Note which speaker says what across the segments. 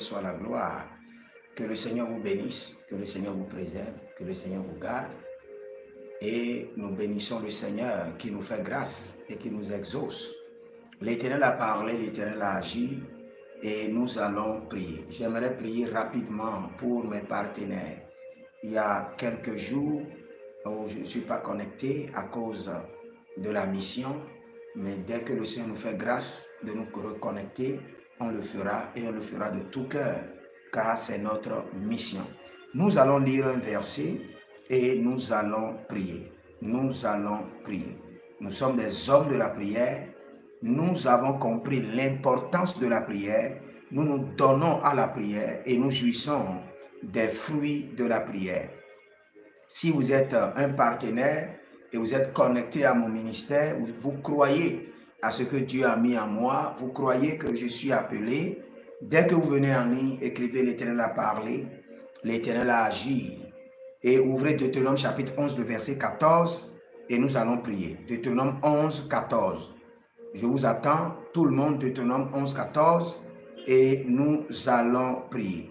Speaker 1: soit la gloire. Que le Seigneur vous bénisse, que le Seigneur vous préserve, que le Seigneur vous garde. Et nous bénissons le Seigneur qui nous fait grâce et qui nous exauce. L'Éternel a parlé, l'Éternel a agi et nous allons prier. J'aimerais prier rapidement pour mes partenaires. Il y a quelques jours où je ne suis pas connecté à cause de la mission, mais dès que le Seigneur nous fait grâce de nous reconnecter, on le fera et on le fera de tout cœur, car c'est notre mission. Nous allons lire un verset et nous allons prier. Nous allons prier. Nous sommes des hommes de la prière. Nous avons compris l'importance de la prière. Nous nous donnons à la prière et nous jouissons des fruits de la prière. Si vous êtes un partenaire et vous êtes connecté à mon ministère, vous croyez à ce que Dieu a mis en moi, vous croyez que je suis appelé. Dès que vous venez en ligne, écrivez l'Éternel a parlé, l'Éternel a agi. Et ouvrez Deutéronome chapitre 11, le verset 14, et nous allons prier. Deutéronome 11, 14. Je vous attends, tout le monde, Deutéronome 11, 14, et nous allons prier.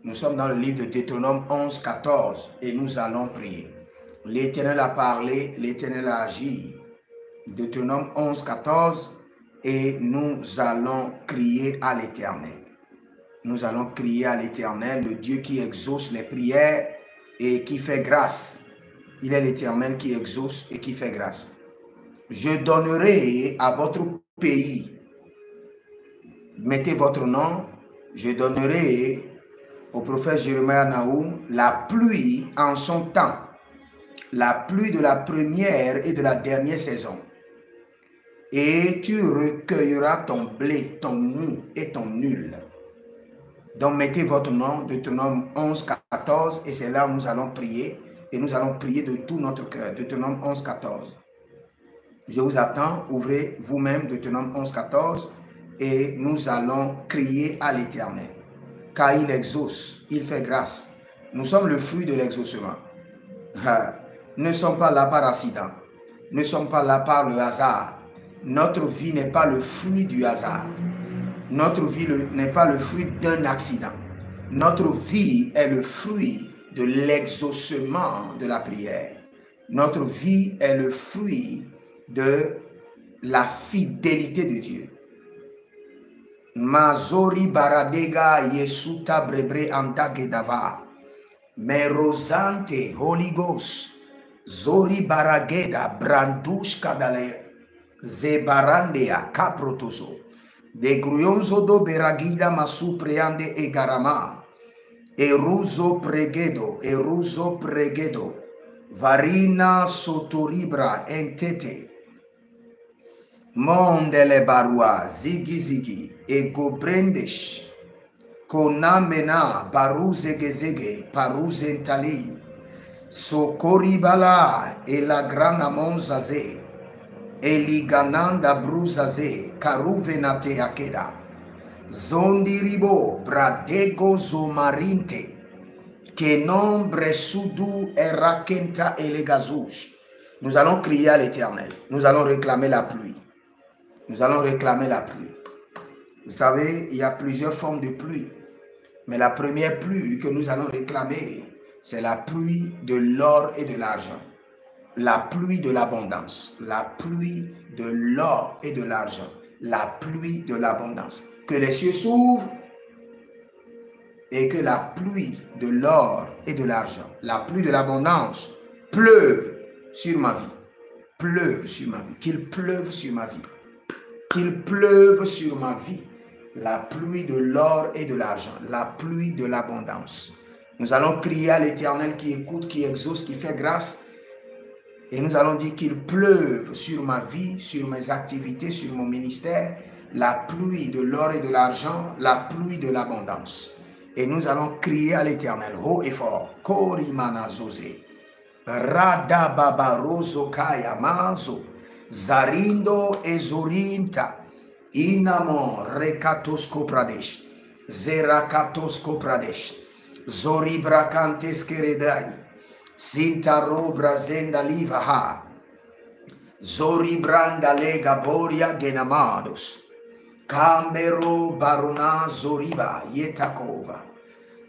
Speaker 1: Nous sommes dans le livre de Deutéronome 11, 14, et nous allons prier. L'Éternel a parlé, l'Éternel a agi. Deutéronome 11, 14, et nous allons crier à l'Éternel. Nous allons crier à l'Éternel, le Dieu qui exauce les prières et qui fait grâce. Il est l'Éternel qui exauce et qui fait grâce. Je donnerai à votre pays, mettez votre nom, je donnerai au prophète Jérémie Naoum la pluie en son temps, la pluie de la première et de la dernière saison. Et tu recueilleras ton blé, ton mou et ton nul. Donc mettez votre nom, Deutéronome 11, 14, et c'est là où nous allons prier, et nous allons prier de tout notre cœur. Deutéronome 11, 14. Je vous attends, ouvrez vous-même Deutéronome 11, 14, et nous allons crier à l'Éternel, car il exauce, il fait grâce. Nous sommes le fruit de l'exaucement. Nous ne sommes pas là par accident, nous ne sommes pas là par le hasard. Notre vie n'est pas le fruit du hasard. Notre vie n'est pas le fruit d'un accident. Notre vie est le fruit de l'exaucement de la prière. Notre vie est le fruit de la fidélité de Dieu. Mazori baradega yesuta brebre antagedava. Merosante Holy Ghost. Zori barageda brandush kadale. Zebarandea caprotoso. De gruyonzo do beragida masu preande e garama. Eruzo pregedo. Varina sotoribra entete. Mondele barua zigi e gobrendesh. Konamena baruze gezege paruze entali. Sokoribala e la grana monzaze. Eligananda bruzaze karuvenate akeda. Zondiribo bradego zomarinte. Que nombre sudu erakenta elegazouche. Nous allons crier à l'Éternel. Nous allons réclamer la pluie. Nous allons réclamer la pluie. Vous savez, il y a plusieurs formes de pluie. Mais la première pluie que nous allons réclamer, c'est la pluie de l'or et de l'argent. La pluie de l'abondance, la pluie de l'or et de l'argent, la pluie de l'abondance. Que les cieux s'ouvrent et que la pluie de l'or et de l'argent, la pluie de l'abondance pleuve sur ma vie. Pleuve sur ma vie. Qu'il pleuve sur ma vie. Qu'il pleuve sur ma vie. La pluie de l'or et de l'argent, la pluie de l'abondance. Nous allons crier à l'Éternel qui écoute, qui exauce, qui fait grâce. Et nous allons dire qu'il pleuve sur ma vie, sur mes activités, sur mon ministère, la pluie de l'or et de l'argent, la pluie de l'abondance. Et nous allons crier à l'Éternel, haut et fort, Korimana Zosé, Radababarozo Kayamazo, Zarindo Ezorinta, Inamon Rekatosko Pradesh, Zerakatosko Pradesh, Zoribrakantes Keredai, Sintaro Brazenda Livaha, Zori Branda Lega Boria Genamados, Kambero baruna zoriba yetakova.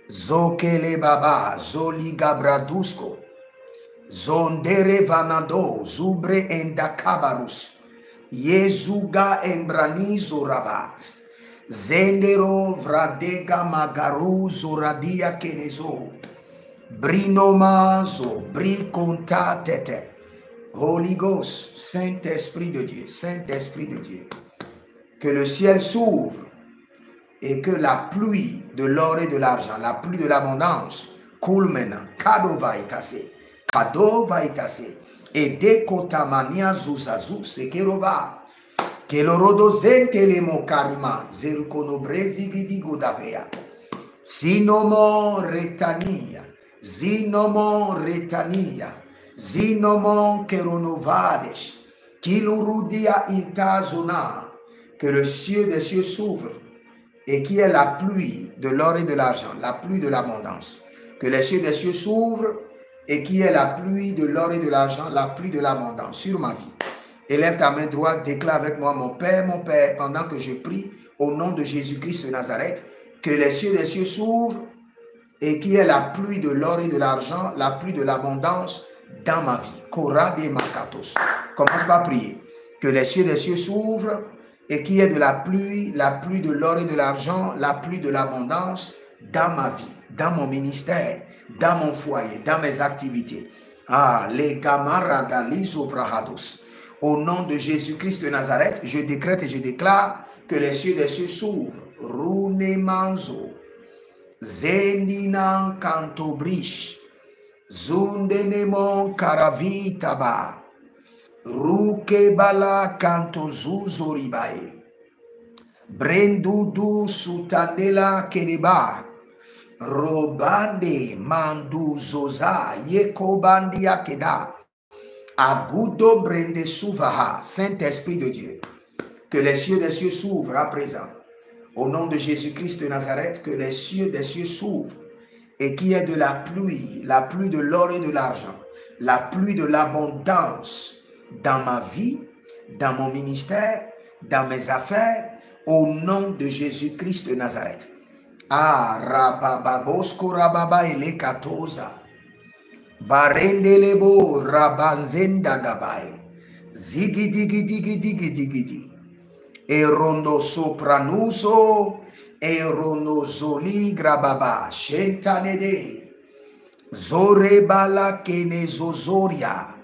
Speaker 1: Zokele baba zoli gabradusko. Zondere vanado zubre endakabarus. Yezuga embrani zoravas. Zendero vradega magaru zoradia kenezo. Brinomazo briconta tete. Holy Ghost, Saint-Esprit de Dieu, Saint-Esprit de Dieu. Que le ciel s'ouvre et que la pluie de l'or et de l'argent, la pluie de l'abondance coule maintenant. Cadeau va étasser. Cadeau va étasser. Et décotamania zuzazu sekerova. Que le rodozente le mokarima. Zerukono brezigidi godavea. Sinomon retania. Zinomon retania. Zinomon keronovades. Kilurudia intazona. Que le ciel des cieux s'ouvre et qui est la pluie de l'or et de l'argent, la pluie de l'abondance. Que les cieux des cieux s'ouvrent et qui est la pluie de l'or et de l'argent, la pluie de l'abondance sur ma vie. Élève ta main droite, déclare avec moi, mon Père, pendant que je prie au nom de Jésus-Christ de Nazareth, que les cieux des cieux s'ouvrent et qui est la pluie de l'or et de l'argent, la pluie de l'abondance dans ma vie. Kora de Makatos. Commence par prier. Que les cieux des cieux s'ouvrent et qui est de la pluie de l'or et de l'argent, la pluie de l'abondance dans ma vie, dans mon ministère, dans mon foyer, dans mes activités. Ah, les camarades lisobrahados. Au nom de Jésus-Christ de Nazareth, je décrète et je déclare que les cieux des cieux s'ouvrent. Runemanzo, Zendinan Cantobrish, Zundenemon Karavitaba. Rukebala kantozuzoribae. Brendudu sutandela kereba. Robande manduzoza yekobandia keda. Agudo brende suvaha. Saint-Esprit de Dieu. Que les cieux des cieux s'ouvrent à présent. Au nom de Jésus-Christ de Nazareth, que les cieux des cieux s'ouvrent. Et qu'il y ait de la pluie de l'or et de l'argent. La pluie de l'abondance. Dans ma vie, dans mon ministère, dans mes affaires, au nom de Jésus-Christ de Nazareth. Ah, rabababosko rababa elekatoza. Barendelebo rabanzenda gabai. Zigidi. Erondo sopranuso, erondo zoli grababa. Shentanede. Zorebala kenezozoria.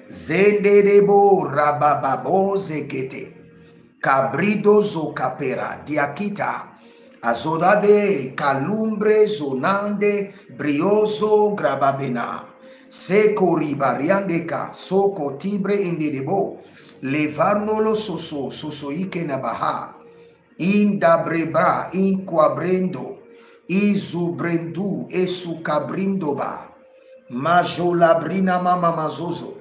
Speaker 1: Zendebo rabababo zekete. Cabrido zo capera diakita. Azodave calumbre zonande brioso grababena. Seko ribariandeka soko tibre indedebo. Levarnolo soso ike nabaha. Indabrebra inquabrendo. Izubrendu esukabrindoba. Majolabrina mama mazozo.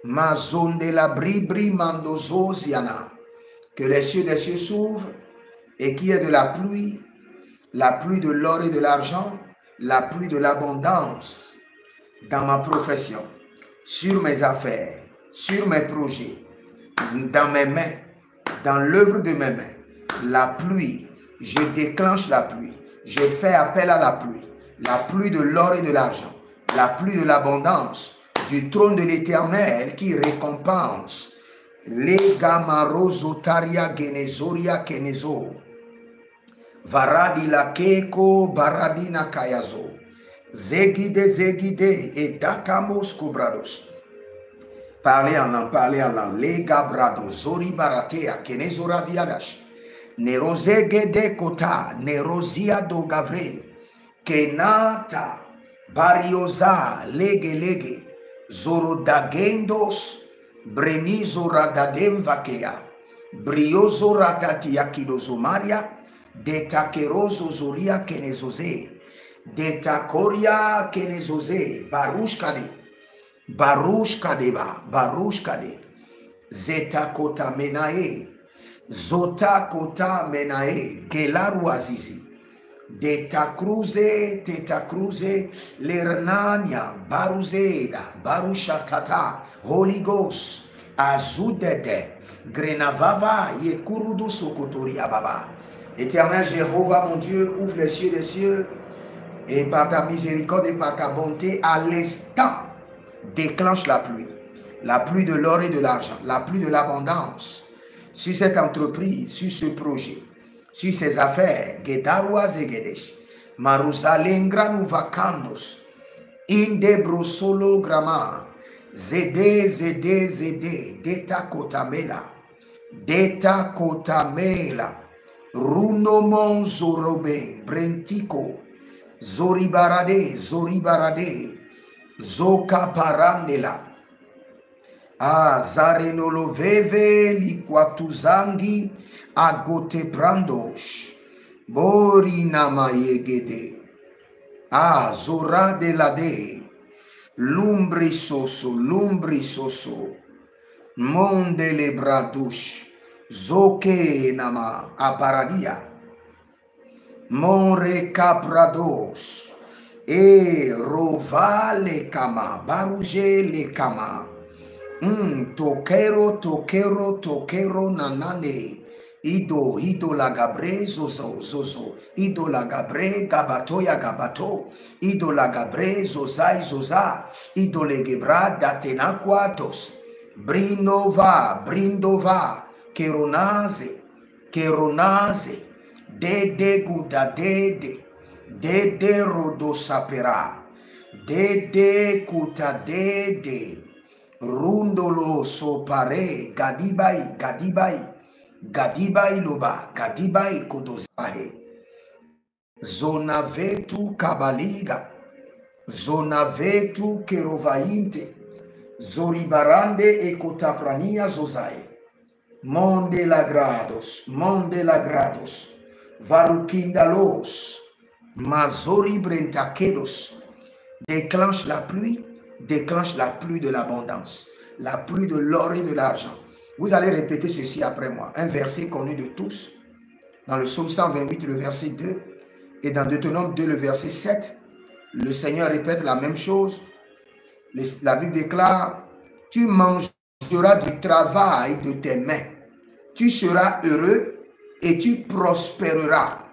Speaker 1: Mazon de la bribri mandozosiana. Que les cieux des cieux s'ouvrent et qu'il y ait de la pluie de l'or et de l'argent, la pluie de l'abondance dans ma profession, sur mes affaires, sur mes projets, dans mes mains, dans l'œuvre de mes mains. La pluie, je déclenche la pluie, je fais appel à la pluie de l'or et de l'argent, la pluie de l'abondance, du trône de l'Éternel qui récompense les gamarozotaria genezoria kenezo varadi la keko baradina kayazo zegide et dakamos kubrados. Parlez en langue, les gabrados zori baratea kenezora viadash nerozegede kota nerozia do gavre kenata barioza lege Zorodagendos, Brenizo radadem vakea, Briozo ratatia kilozomaria, Detakerozo zoria kenezoze, Detakoria kenezoze, Barushkade, Zetakota menae, Zotakota menae, Gelaru azizi. Teta cruze, Lernania, Baruzeda, Barushatata, Holy Ghost, Azudede, Grenavava, Yekurudu Sokotori Ababa. Éternel Jéhovah, mon Dieu, ouvre les cieux des cieux et par ta miséricorde et par ta bonté, à l'instant, déclenche la pluie de l'or et de l'argent, la pluie de l'abondance sur cette entreprise, sur ce projet, sur ses affaires. Gedarwa Zegedesh, Marusalengra Nuvakandos, Indebro Solo Grama, Zede, Deta Kotamela, Runomon Zorobe, Brentiko, Zoribarade, Zoka Parandela, Zarenolo Veve, Liquatuzangi, Agote Brandosh, Borinama Yegede, Zora de la de, Lumbri soso, Monde le Bradush, Zoke Nama, Aparadia, Monre Caprados, Rova le Kama, Barouge le Kama, Tokero, Nanane, Ido la gabre, Zozo, Ido la gabre, Gabato, Ido la gabre, Zoza, Ido le gebra, Datenaquatos, Brindova, Keronaze, Dede Guda Dede Rodosapera, Dede Kuta Dede, Rundolo Sopare, Gadibai Loba, Gadibai Kodospahe, Zonavetu Kabaliga, Zonavetu Kerovainte, Zoribarande e Kotaprania Zozae, Monde lagrados, Varukindalos, Mazori Brentakedos, déclenche la pluie de l'abondance, la pluie de l'or et de l'argent. Vous allez répéter ceci après moi, un verset connu de tous, dans le psaume 128, le verset 2, et dans Deutéronome 2, le verset 7, le Seigneur répète la même chose. La Bible déclare, tu mangeras du travail de tes mains, tu seras heureux et tu prospéreras.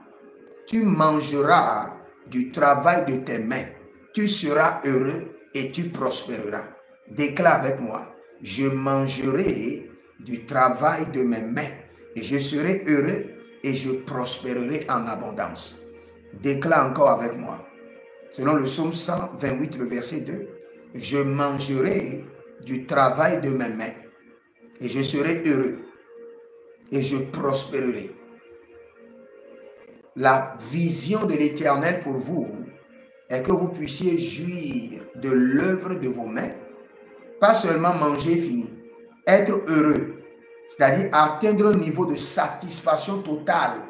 Speaker 1: Tu mangeras du travail de tes mains, tu seras heureux et tu prospéreras. Déclare avec moi, je mangerai du travail de mes mains et je serai heureux et je prospérerai en abondance. Déclare encore avec moi, selon le psaume 128, le verset 2, je mangerai du travail de mes mains et je serai heureux et je prospérerai. La vision de l'Éternel pour vous est que vous puissiez jouir de l'œuvre de vos mains, pas seulement manger fini, être heureux, c'est-à-dire atteindre un niveau de satisfaction totale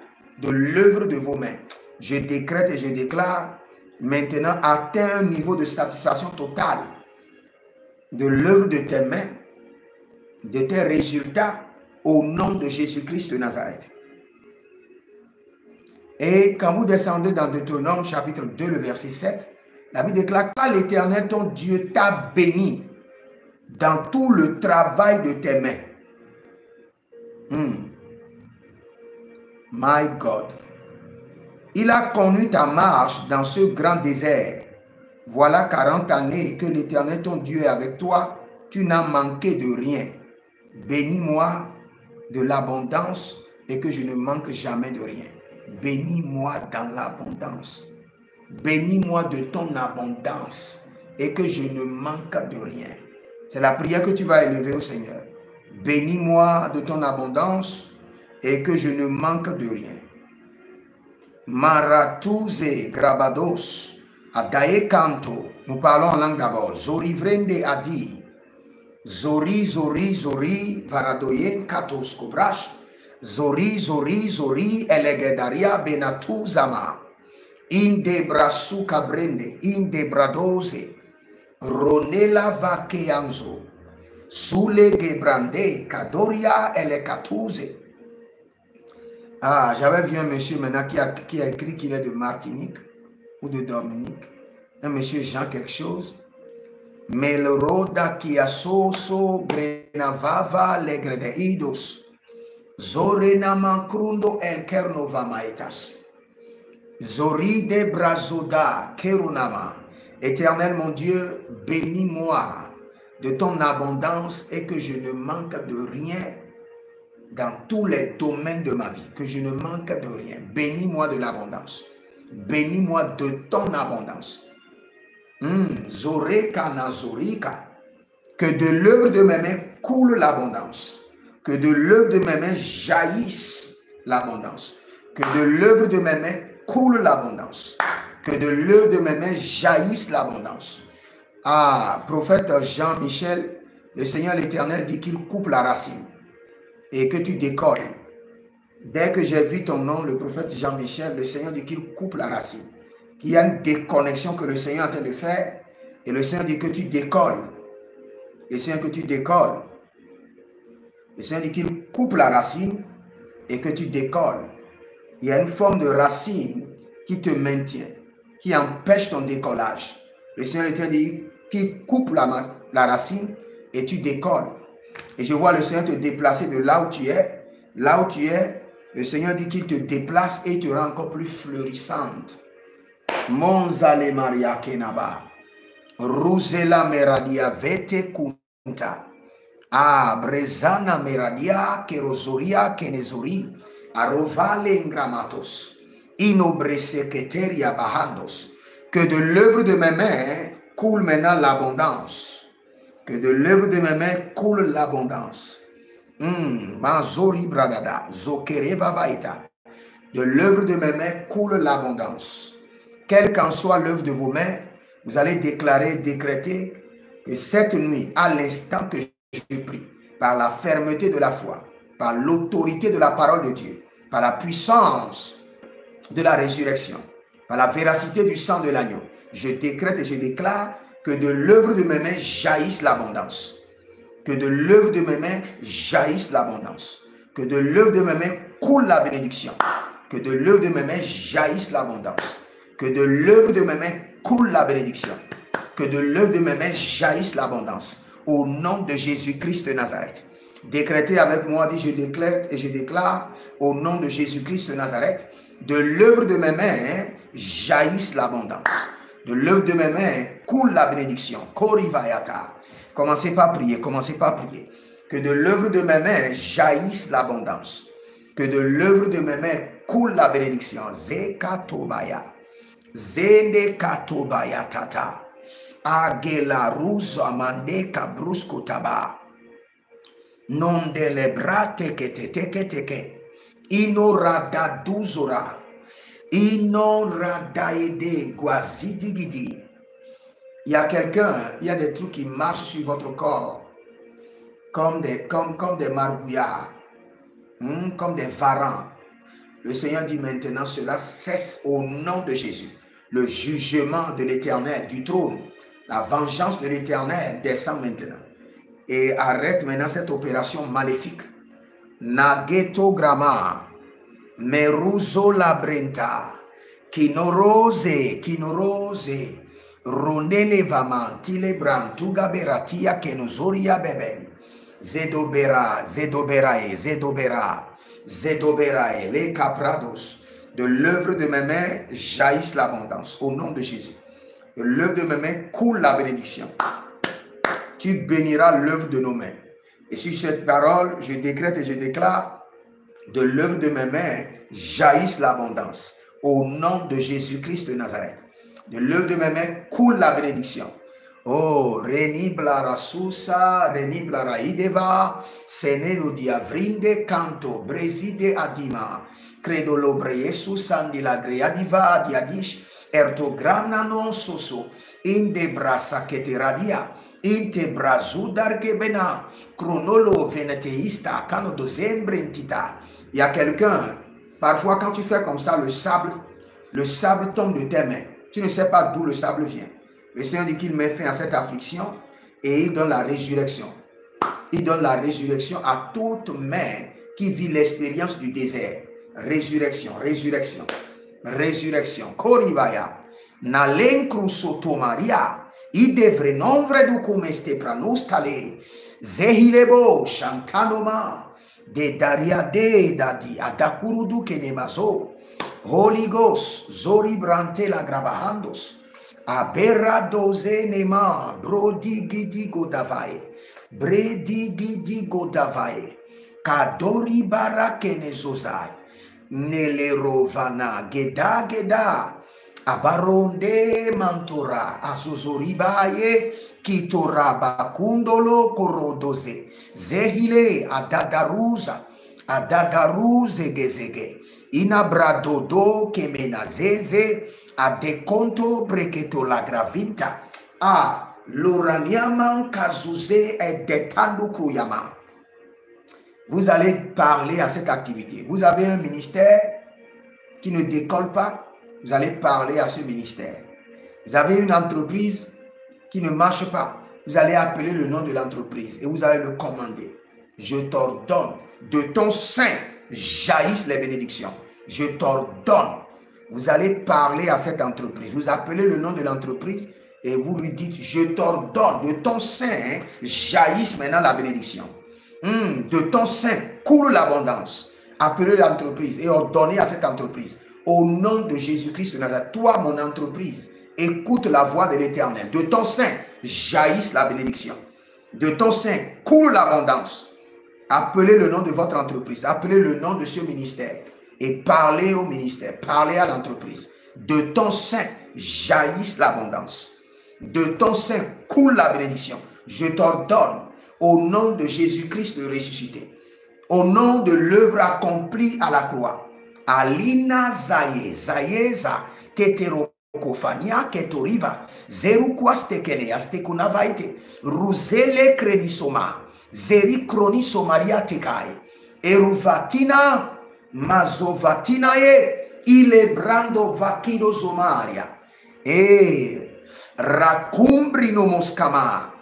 Speaker 1: de l'œuvre de vos mains. Je décrète et je déclare maintenant, atteins un niveau de satisfaction totale de l'œuvre de tes mains, de tes résultats, au nom de Jésus-Christ de Nazareth. Et quand vous descendez dans Deutéronome chapitre 2, le verset 7, la Bible déclare, car l'Éternel ton Dieu t'a béni dans tout le travail de tes mains. My God. Il a connu ta marche dans ce grand désert. Voilà 40 années que l'Éternel ton Dieu est avec toi. Tu n'as manqué de rien. Bénis-moi de l'abondance et que je ne manque jamais de rien. Bénis-moi dans l'abondance. Bénis-moi de ton abondance et que je ne manque de rien. C'est la prière que tu vas élever au Seigneur. Bénis-moi de ton abondance et que je ne manque de rien. Maratouze grabados, adae canto. Nous parlons en langue d'abord. Zorivrende adi. Zori, varadoyen katos kobrash. Zori, elegedaria benatuzama. Inde brasu kabrende, inde bradose. Ronela vakeanzo. Sule gebrande, kadoria elekatuze. J'avais vu un monsieur maintenant qui a écrit qu'il est de Martinique ou de Dominique. Un monsieur Jean quelque chose. Melroda kiasoso grenavava legredeidos. Zorenama crundo el kernova maetas. Zoride brazoda kerunama. Éternel mon Dieu, bénis-moi de ton abondance et que je ne manque de rien dans tous les domaines de ma vie. Que je ne manque de rien. Bénis-moi de l'abondance. Bénis-moi de ton abondance. Zoreka nazorika. Que de l'œuvre de mes mains coule l'abondance. Que de l'œuvre de mes mains jaillisse l'abondance. Que de l'œuvre de mes mains coule l'abondance. Que de l'œuvre de mes mains jaillisse l'abondance. Ah, prophète Jean-Michel, le Seigneur l'Éternel dit qu'il coupe la racine et que tu décolles. Dès que j'ai vu ton nom, le prophète Jean-Michel, le Seigneur dit qu'il coupe la racine. Qu'il y a une déconnexion que le Seigneur est en train de faire et le Seigneur dit que tu décolles. Le Seigneur que tu décolles. Le Seigneur dit qu'il coupe la racine et que tu décolles. Il y a une forme de racine qui te maintient, qui empêche ton décollage. Le Seigneur dit qu'il coupe la racine et tu décolles. Et je vois le Seigneur te déplacer de là où tu es. Là où tu es, le Seigneur dit qu'il te déplace et te rend encore plus florissante. Monzale Maria Kenaba. Ruzela Meradia Vete Kunta. Ah, Brezana Meradia Kerozoria Kenezori. Arovale Ingramatos. Inobreseketeria Bahandos. Que de l'œuvre de mes mains coule maintenant l'abondance. Que de l'œuvre de mes mains coule l'abondance. Mazori Bradada. Zokereva Vaita. De l'œuvre de mes mains coule l'abondance. Quelle qu'en soit l'œuvre de vos mains, vous allez déclarer, décréter que cette nuit, à l'instant que je prie, par la fermeté de la foi, par l'autorité de la parole de Dieu, par la puissance de la résurrection, par la véracité du sang de l'agneau, je décrète et je déclare que de l'œuvre de mes mains jaillisse l'abondance. Que de l'œuvre de mes mains jaillisse l'abondance. Que de l'œuvre de mes mains coule la bénédiction. Que de l'œuvre de mes mains jaillisse l'abondance. Que de l'œuvre de mes mains coule la bénédiction. Que de l'œuvre de mes mains jaillisse l'abondance. Au nom de Jésus-Christ de Nazareth. Décrétez avec moi, dit je déclare et je déclare au nom de Jésus-Christ de Nazareth. De l'œuvre de mes mains jaillisse l'abondance. De l'œuvre de mes mains coule la bénédiction. Korivayata. Commencez par prier, commencez par prier. Que de l'œuvre de mes mains jaillisse l'abondance. Que de l'œuvre de mes mains coule la bénédiction. Zekatobaya. Zende katobaya tata. Agela ruz amande kabrusko taba. Non de lebrate que teke. Inorada duzora. Inorada ede guazidigidi. Il y a quelqu'un, il y a des trucs qui marchent sur votre corps comme des margouillards, comme des varans. Le Seigneur dit maintenant, cela cesse au nom de Jésus. Le jugement de l'Éternel, du trône, la vengeance de l'Éternel descend maintenant. Et arrête maintenant cette opération maléfique. Nageto grama, meruzo labrenta, kinorose. Rondele vaman, tile bran, tuga beratia, kenozoria beben. Zedoberae, les caprados. De l'œuvre de mes mains jaillisse l'abondance, au nom de Jésus. De l'œuvre de mes mains coule la bénédiction. Tu béniras l'œuvre de nos mains. Et sur cette parole, je décrète et je déclare, de l'œuvre de mes mains jaillisse l'abondance, au nom de Jésus-Christ de Nazareth. De l'œuvre de mes mains coule la bénédiction. Oh, renibla rasusa, renibla raideva, senedo diavrinde canto, breside adima, credo lobreyesus andi la greadiva diadish, ertograna non soso, inde brasa che te radia, inte brazudar che bena, chronolo veneteista, cano dozembre entita. Il y a quelqu'un, parfois quand tu fais comme ça, le sable tombe de tes mains. Tu ne sais pas d'où le sable vient. Le Seigneur dit qu'il met fin à cette affliction et il donne la résurrection. Il donne la résurrection à toute main qui vit l'expérience du désert. Résurrection, résurrection, résurrection. Korivaya. Nalenkru soto Maria. I devre nombre du comeste pranus tale. Zehilebo shantanoma. De daria de dadi adakurudu kenemazo. Holy Ghost, Zori Brante la Grabahandos, Abera doze nema, Brodi gidi godavae, Bredi gidi godavae, Kadori bara kenezozai, Nele rovana, Geda geda, Abaronde mantora, Azozoribaye, Kitoraba kundolo korodoze, Zehile adadaruza, Adadaruze gezege. Inabradodo kemenazeze a deconto breketo la gravinta a l'oraniaman kazuze et detando kruyama. Vous allez parler à cette activité. Vous avez un ministère qui ne décolle pas, vous allez parler à ce ministère. Vous avez une entreprise qui ne marche pas, vous allez appeler le nom de l'entreprise et vous allez le commander. Je t'ordonne, de ton sein jaillissent les bénédictions. Je t'ordonne. Vous allez parler à cette entreprise. Vous appelez le nom de l'entreprise et vous lui dites, je t'ordonne, de ton sein jaillisse maintenant la bénédiction. De ton sein coule l'abondance. Appelez l'entreprise et ordonnez à cette entreprise. Au nom de Jésus-Christ de Nazareth, toi, mon entreprise, écoute la voix de l'Éternel. De ton sein jaillisse la bénédiction. De ton sein coule l'abondance. Appelez le nom de votre entreprise, appelez le nom de ce ministère et parlez au ministère, parlez à l'entreprise. De ton sein jaillisse l'abondance. De ton sein coule la bénédiction. Je t'ordonne au nom de Jésus-Christ le ressuscité, au nom de l'œuvre accomplie à la croix. Alina Zaye, Zayeza, Tetero. Kofania ketoriva zeru kwaste keneaste kunavaite ruzele krenisoma zeri kronisomaria tekai eruvatina mazovatina ile brando vakido zomaria racumbri no moscama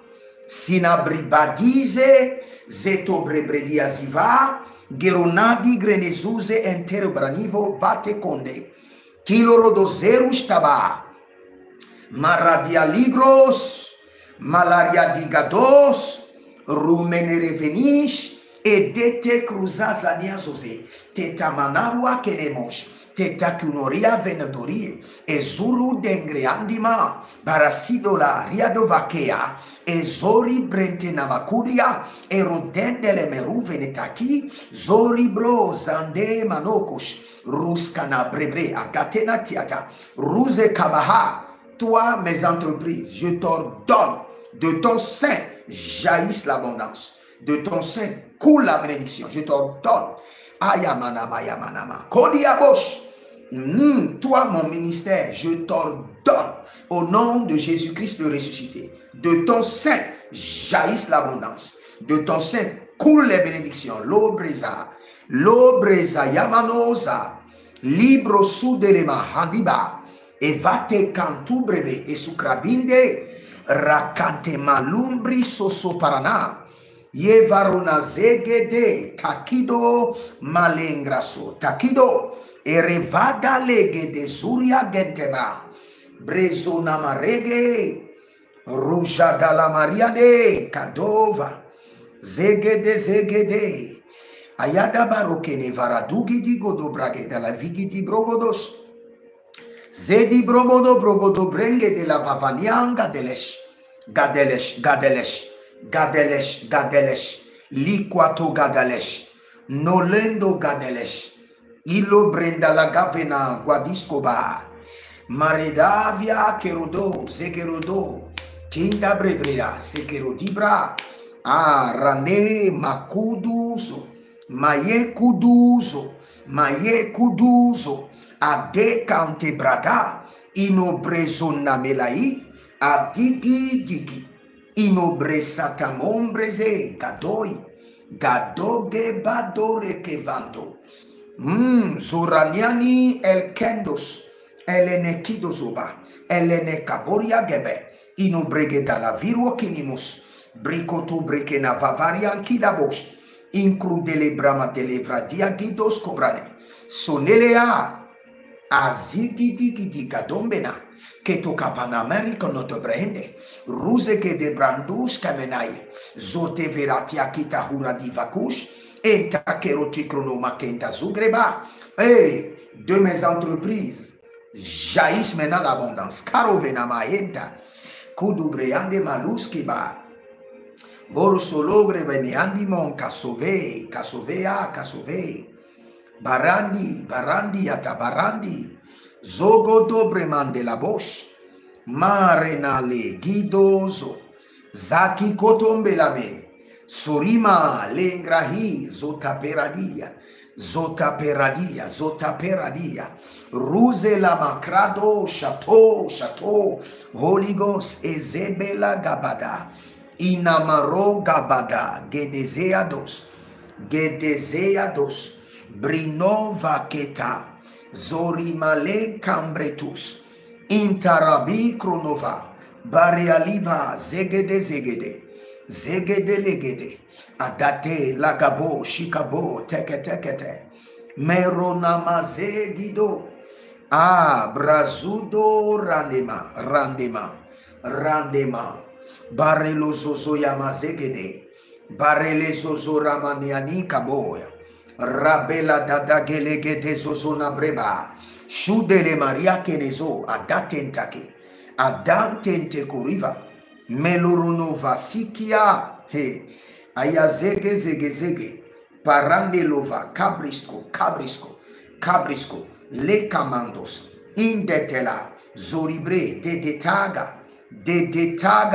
Speaker 1: sinabribadize zetobrebredia ziva geronadi grenezuze entero branivo vate conde Kiloro do zerus taba, maradia ligros, malaria digados, rumenere venish, e dete cruzazania zoze, teta manarwa kenemos, teta kunoria venadorie, e zuru dengreandima, barasidola riadovakea, e zori brente namakudia, e rodendele meru venetaki, zori bro zande manokos, Ruskana brebre agatena tiata Ruse kabaha. Toi mes entreprises, je t'ordonne, de ton sein jaillisse l'abondance, de ton sein coule la bénédiction. Je t'ordonne. Ayamanama yamanama kodiabosh. Toi mon ministère, je t'ordonne au nom de Jésus-Christ le ressuscité, de ton sein jaillisse l'abondance, de ton sein coule les bénédictions. L'obreza yamanosa libro su delema handiba e vate cantu breve e sucrabinde racante malumbri soso parana yevarona zegede takido malengraso takido e revada lege de zuria gentema brezona marege ruja dalla maria de cadova zegede Ayada barokene varadugi di godo brage de la vigi di brogodos. Zedi bromodo brogodo brenge de la vavanianga gadelesh. Liquato gadelesh. Nolendo gadelesh. Ilo brenda la gavena guadiscoba. Maredavia kerodo, zegerodo. Kinda brebrera, segerodibra. Rane makuduso. Maye kuduzo, ade kante brada, inobrezo namelai, adigi, inobresata mombreze, gadoge badore kevanto. Zoraniani el kendos, elene kidozoba, elene kaboria gebe, inobregeta la viruo kinimus, bricoto brekena vavarian kidabosh. Incrudele brama delevra diagidos cobrane. Sonelea azikiti kitika dombena que to kapanameri konoto brende ruze ke de brandus kamenai zote veratia kita huradi vakush et takeroti chronoma kenta zugreba. Et de mes entreprises jaillissent maintenant l'abondance. Karovena maenta kudubreande maluskiba Borosologre veniandi mon kasove kasove barandi ata barandi zogo dobre mande la bosh marenale guidozo zaki kotombe lame surima lengrahi zota peradia ruse la macrado chateau Holy Ghost ezebela gabada inamaro gabada gedezeados Brinova keta zorimale cambretus intarabi kronova barealiva zegede legede adate lagabo shikabo tekete meronamaze gido brazudo randema barelo zozo yamazegede barele zozo ramaniani kaboya Rabela dada gelegete zozona breba. Shudele maria kenezo adatentake. Adantente kuriva. Meloruno vasikia. He. Ayazege. Parandelova. Cabrisco. Le camandos. Indetela. Zoribre. De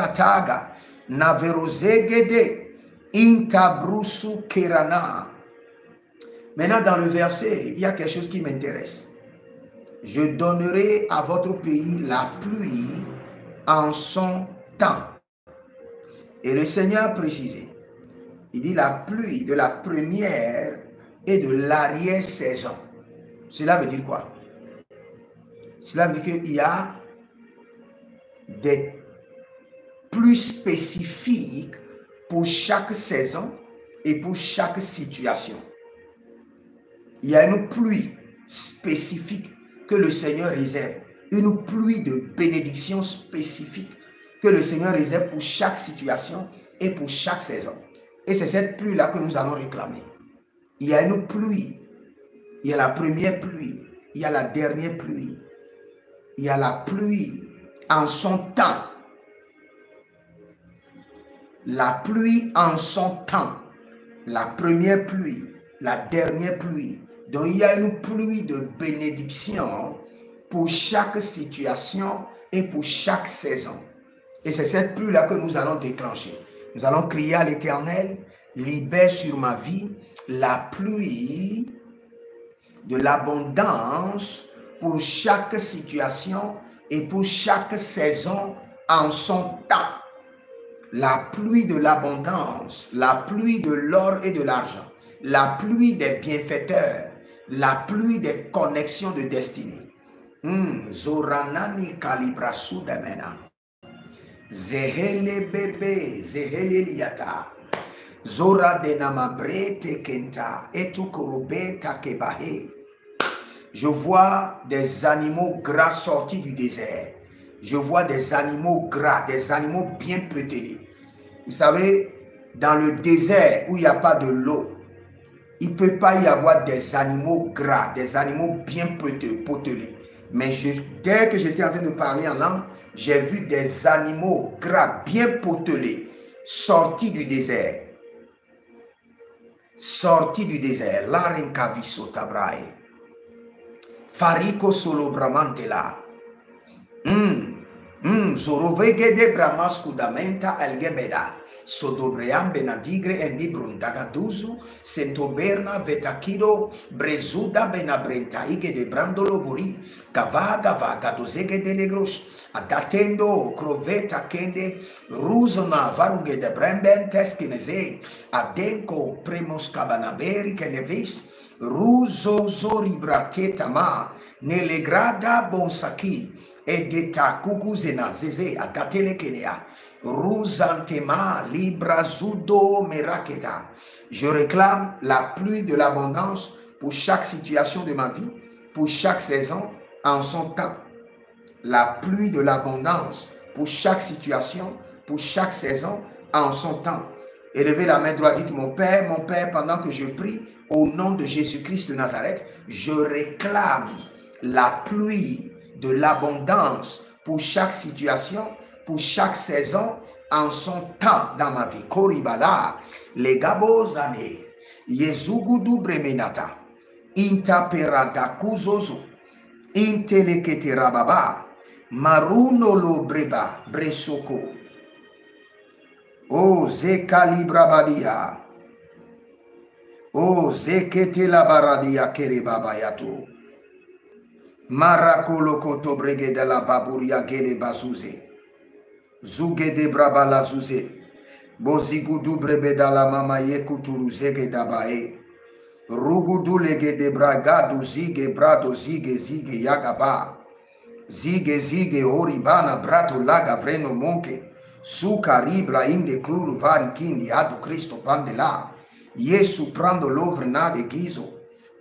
Speaker 1: taga. Naverozegede. Intabrusu kerana. Maintenant, dans le verset, il y a quelque chose qui m'intéresse. Je donnerai à votre pays la pluie en son temps. Et le Seigneur a précisé, il dit la pluie de la première et de l'arrière-saison. Cela veut dire quoi? Cela veut dire qu'il y a des pluies spécifiques pour chaque saison et pour chaque situation. Il y a une pluie spécifique que le Seigneur réserve. Une pluie de bénédiction spécifique que le Seigneur réserve pour chaque situation et pour chaque saison. Et c'est cette pluie-là que nous allons réclamer. Il y a une pluie. Il y a la première pluie. Il y a la dernière pluie. Il y a la pluie en son temps. La pluie en son temps. La première pluie. La dernière pluie. Donc, il y a une pluie de bénédiction pour chaque situation et pour chaque saison. Et c'est cette pluie-là que nous allons déclencher. Nous allons crier à l'Éternel, libère sur ma vie la pluie de l'abondance pour chaque situation et pour chaque saison en son temps. La pluie de l'abondance, la pluie de l'or et de l'argent, la pluie des bienfaiteurs, la pluie des connexions de destinée. Zoranani kalibra sudamena. Zehele bebe, zehele liata. Zora denamabre te kenta, etukorobe takebahe. Je vois des animaux gras sortis du désert. Je vois des animaux gras, des animaux bien pételés. Vous savez, dans le désert où il n'y a pas de l'eau, il ne peut pas y avoir des animaux gras, des animaux bien potelés. Mais dès que j'étais en train de parler en langue, j'ai vu des animaux gras, bien potelés, sortis du désert. Sortis du désert. Larenkaviso tabrae. Fariko solo bramantela. Zorovegede bramaskudamenta elgebeda. Sodobream benadigre endibrun dagaduzu sentoberna vetakido brezuda benabrenta ige de brandolo buri gava gadozege de legros adatendo croveta kende ruzona varuge de bremben teskineze adenko premos kabanaberi kenevis ruzo zoribratetama nelegrada bonsaki edeta kukuzena zeze agatele kenea Ruzantema libra zudo meraketa. Je réclame la pluie de l'abondance pour chaque situation de ma vie, pour chaque saison en son temps. La pluie de l'abondance pour chaque situation, pour chaque saison, en son temps. Élevez la main droite, dites mon Père, pendant que je prie, au nom de Jésus-Christ de Nazareth, je réclame la pluie de l'abondance pour chaque situation, pour chaque saison, en son temps dans ma vie. Koribala, les gabozane, yezugudu bremenata, intaperada kuzozo, intelekete rababa, maruno lo breba, bresoko. O zekalibrabadia, o zekete la baradia kerebabayato, marakolokoto brege de la baburia gele bazuze, zuge de braba la zuze, bozigudu brebe da la mama yekuturu zege dabae, rugudu lege de bragadu zige brado zige zige yagaba, zige oribana brato laga vreno monke, Suka ribra inde cluru van kindi adu Cristo pandela. Yesu prando l'ovre na de gizo.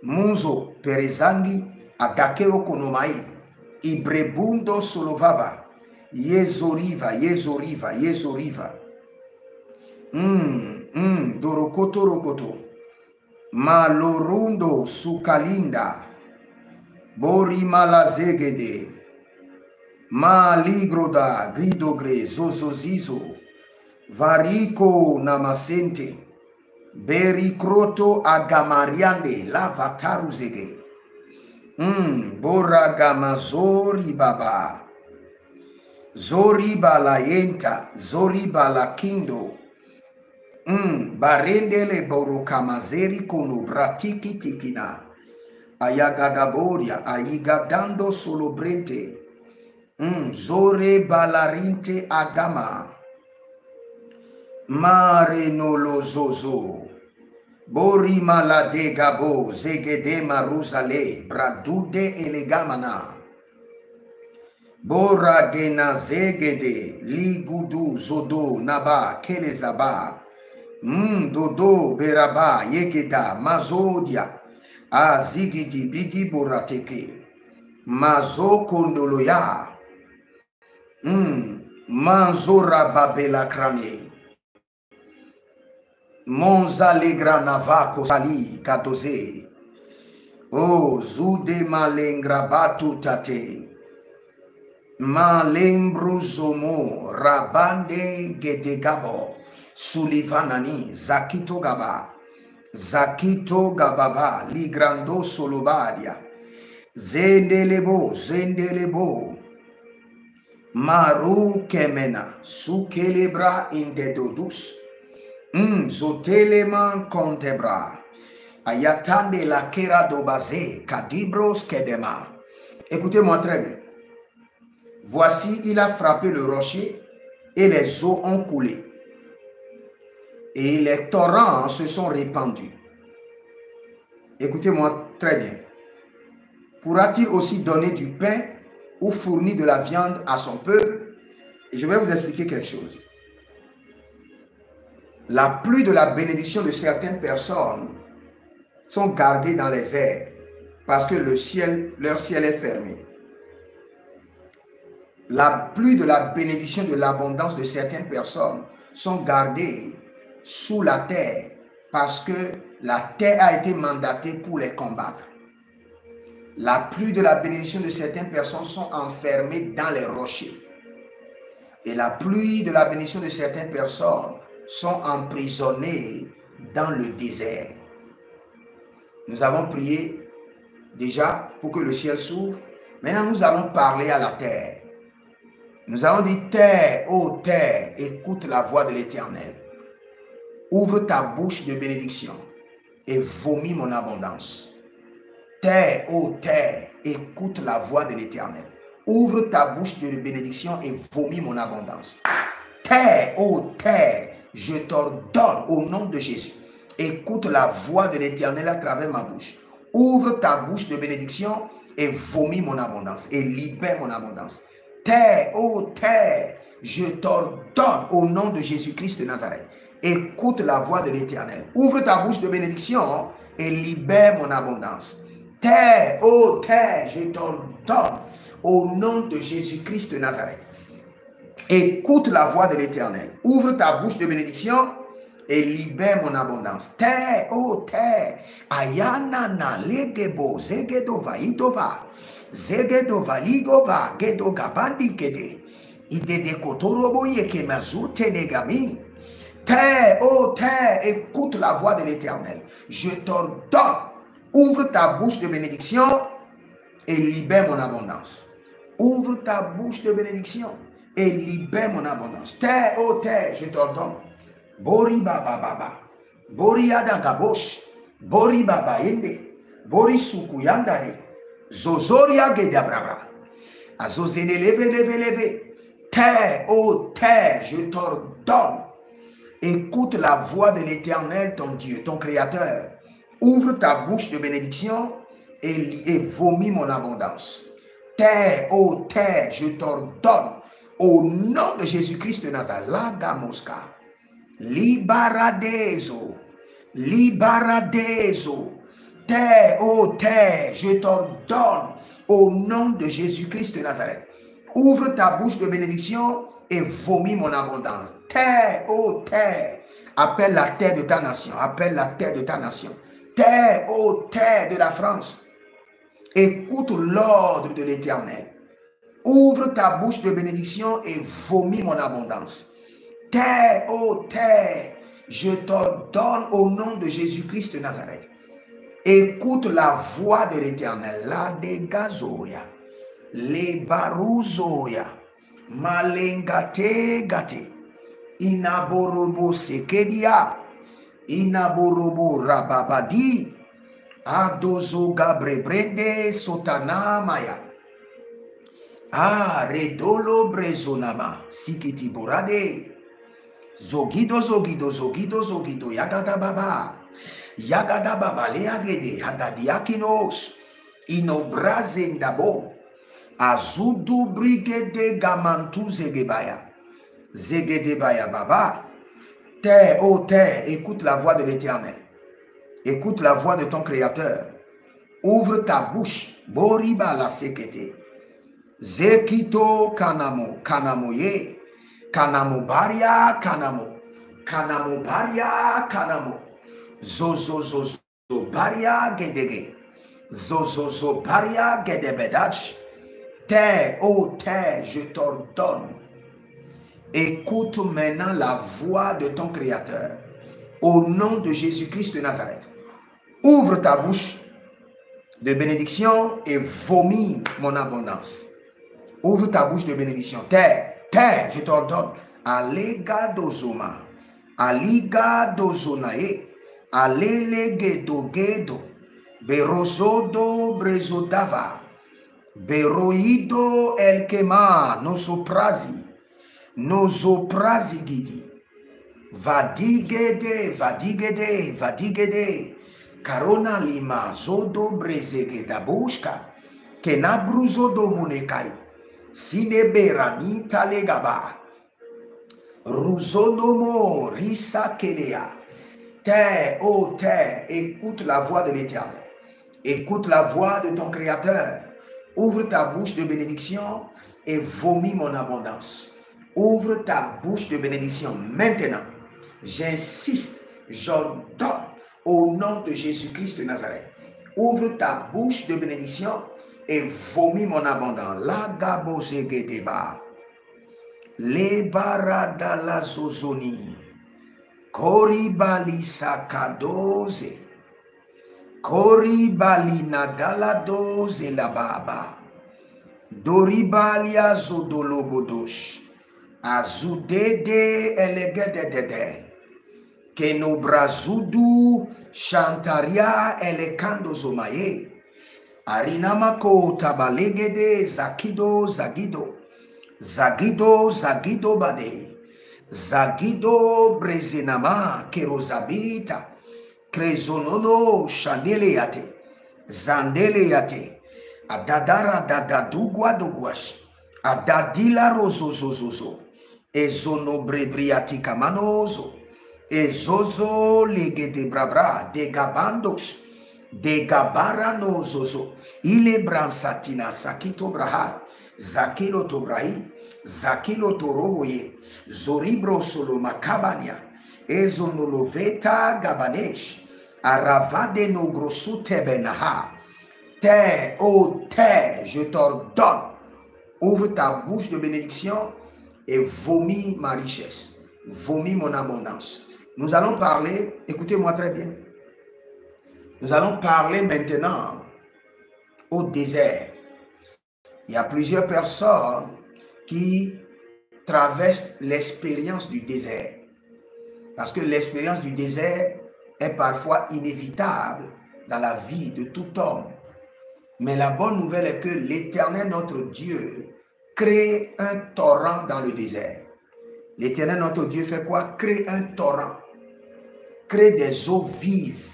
Speaker 1: Muzo perezangi agakeo konomai. Ibrebundo solovava. Yezoriva. Dorokoto rokoto. Malorundo sukalinda. Bori malazegede. Maligroda, gridogre, zozozizo, varico namasente, berikroto agamariande, lavataruzege, boragamazori baba, zoriba la yenta, zoriba la kindo, barendele borokamazeri kono bratiki tikina, ayagagaboria, ayigadando solobrente, zore balarinte agama, mare nolo zozo, bori malade gabo, zegede maruzale, bradude elegamana, bora gena zegede, ligudu zodo naba kelezaba, dodo beraba yegeda mazodia, azigidi bigi borateke, mazo kondoloya, manzora babela krame, monza legra navako sali kadoze, o zude malengra batu tate, malembru zomo rabande gedegabo, sulivanani zakito gababa, ligrando solobadia, zendelebo, maru kemena, sukelebra indedodus, zoteleman contebra, ayatande la kera dobaze, kadibros kedema. Écoutez-moi très bien. Voici, il a frappé le rocher et les eaux ont coulé. Et les torrents se sont répandus. Écoutez-moi très bien. Pourra-t-il aussi donner du pain ou fournir de la viande à son peuple? Et je vais vous expliquer quelque chose. La pluie de la bénédiction de certaines personnes sont gardées dans les airs parce que leur ciel est fermé. La pluie de la bénédiction de l'abondance de certaines personnes sont gardées sous la terre parce que la terre a été mandatée pour les combattre. La pluie de la bénédiction de certaines personnes sont enfermées dans les rochers. Et la pluie de la bénédiction de certaines personnes sont emprisonnées dans le désert. Nous avons prié déjà pour que le ciel s'ouvre. Maintenant, nous allons parler à la terre. Nous avons dit, terre, ô terre, écoute la voix de l'Éternel. Ouvre ta bouche de bénédiction et vomis mon abondance. Terre, ô terre, écoute la voix de l'Éternel. Ouvre ta bouche de bénédiction et vomis mon abondance. Terre, ô terre, je t'ordonne au nom de Jésus. Écoute la voix de l'Éternel à travers ma bouche. Ouvre ta bouche de bénédiction et vomis mon abondance et libère mon abondance. Terre, ô terre, je t'ordonne au nom de Jésus-Christ de Nazareth. Écoute la voix de l'Éternel. Ouvre ta bouche de bénédiction et libère mon abondance. Terre, ô terre, je t'ordonne t'ordonne au nom de Jésus-Christ de Nazareth. Écoute la voix de l'Éternel. Ouvre ta bouche de bénédiction et libère mon abondance. Terre, oh terre, ayanana legebo zegedova idova zegedova ligova gedoga bandi kede idede kotorobo yeke mazute negami. Terre, oh terre, écoute la voix de l'Éternel. Je t'ordonne, ouvre ta bouche de bénédiction et libère mon abondance. Ouvre ta bouche de bénédiction et libère mon abondance. Terre, oh terre, je t'ordonne. Bori baba baba, bori adagabosh, bori baba yende, bori suku yandare, zozoria gedabrabra, azozene leve. Terre, oh terre, je t'ordonne. Écoute la voix de l'Éternel, ton Dieu, ton Créateur. Ouvre ta bouche de bénédiction et vomis mon abondance. Terre, oh terre, je t'ordonne, au nom de Jésus-Christ de Nazareth, Laga Mosca, libaradezo, terre, oh terre, je t'ordonne, au nom de Jésus-Christ de Nazareth. Ouvre ta bouche de bénédiction et vomis mon abondance. Terre, oh terre, appelle la terre de ta nation, appelle la terre de ta nation. Terre, oh terre de la France, écoute l'ordre de l'Éternel. Ouvre ta bouche de bénédiction et vomis mon abondance. Terre, oh terre, je t'ordonne au nom de Jésus-Christ de Nazareth. Écoute la voix de l'Éternel, la dégazoya, les barouzoya, malengate gate, inaborobo sekedia, inaborobo rababadi, adozo gabrebrende sotana maya. Ah, redolo brezonama, sikiti borade, zogido, yagada baba, leagede, hagadiakinos, inobrazendabo, azudu brigede gamantu zegedebaya baba. Terre, oh terre, écoute la voix de l'Éternel, écoute la voix de ton Créateur, ouvre ta bouche, boriba la sekete. Zekito kanamo, kanamoye, kanamo baria, kanamo baria, kanamo, zozo baria gedege, zozo baria gedebedach. Terre, oh terre, je t'ordonne. Écoute maintenant la voix de ton Créateur, au nom de Jésus-Christ de Nazareth. Ouvre ta bouche de bénédiction et vomis mon abondance. Ouvre ta bouche de bénédiction. Terre, je t'ordonne. Alega dozoma. Aliga dozonae. Alele gedo. Berozodo brezodava. Beroido elkema. Nosoprazi gidi. Vadigede. Karona lima zodo brezegeda bushka. Kenabruzo do munekai. Sineberani talegaba. Ruzonomo risa kelea. Terre, oh terre, écoute la voix de l'Éternel. Écoute la voix de ton Créateur. Ouvre ta bouche de bénédiction et vomis mon abondance. Ouvre ta bouche de bénédiction maintenant. J'insiste, j'ordonne au nom de Jésus-Christ de Nazareth. Ouvre ta bouche de bénédiction et vomis mon abondance. La gabozegedeba. Le barada la zozoni. Koribali sakadoze. Koribali nadaladoze la baba. Doribalia zodologodosh. Azudede elegedede. Kenobrazudu chantaria elekando zomaye. Arinamako tabalegede zagido bade. Zagido brezenama kerozabita. Krezonono chandeleate. Zandeleate. Adadara dadadugwa dogwash. Adadila rozozozozo. Ezono brebriatika manozo. Ezozo legede brabra de gabandos. De gabara no zozo. Ile bransatina sakito braha. Zakilo tobrahi. Zakilo toroboye. Zoribro solo makabania. Ezonoloveta gabanesh. Aravade no grosu tebenaha. Terre, ô terre, je t'ordonne. Ouvre ta bouche de bénédiction et vomis ma richesse. Vomis mon abondance. Nous allons parler, écoutez-moi très bien. Nous allons parler maintenant au désert. Il y a plusieurs personnes qui traversent l'expérience du désert. Parce que l'expérience du désert est parfois inévitable dans la vie de tout homme. Mais la bonne nouvelle est que l'Éternel, notre Dieu, crée un torrent dans le désert. L'Éternel, notre Dieu, fait quoi? Crée un torrent. Crée des eaux vives,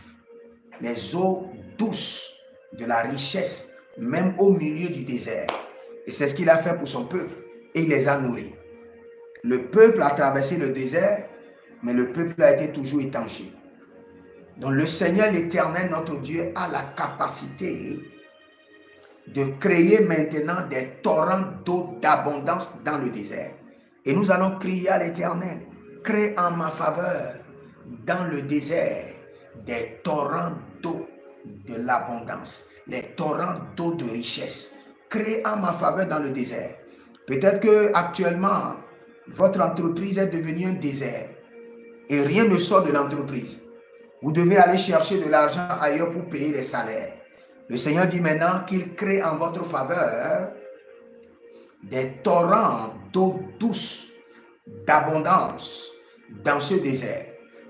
Speaker 1: les eaux douces, de la richesse, même au milieu du désert. Et c'est ce qu'il a fait pour son peuple. Et il les a nourris. Le peuple a traversé le désert, mais le peuple a été toujours étanché. Donc le Seigneur, l'Éternel, notre Dieu, a la capacité de créer maintenant des torrents d'eau d'abondance dans le désert. Et nous allons crier à l'Éternel, crée en ma faveur dans le désert des torrents d'eau de l'abondance, les torrents d'eau de richesse. Crée en ma faveur dans le désert. Peut-être que actuellement votre entreprise est devenue un désert et rien ne sort de l'entreprise. Vous devez aller chercher de l'argent ailleurs pour payer les salaires. Le Seigneur dit maintenant qu'il crée en votre faveur des torrents d'eau douce, d'abondance dans ce désert.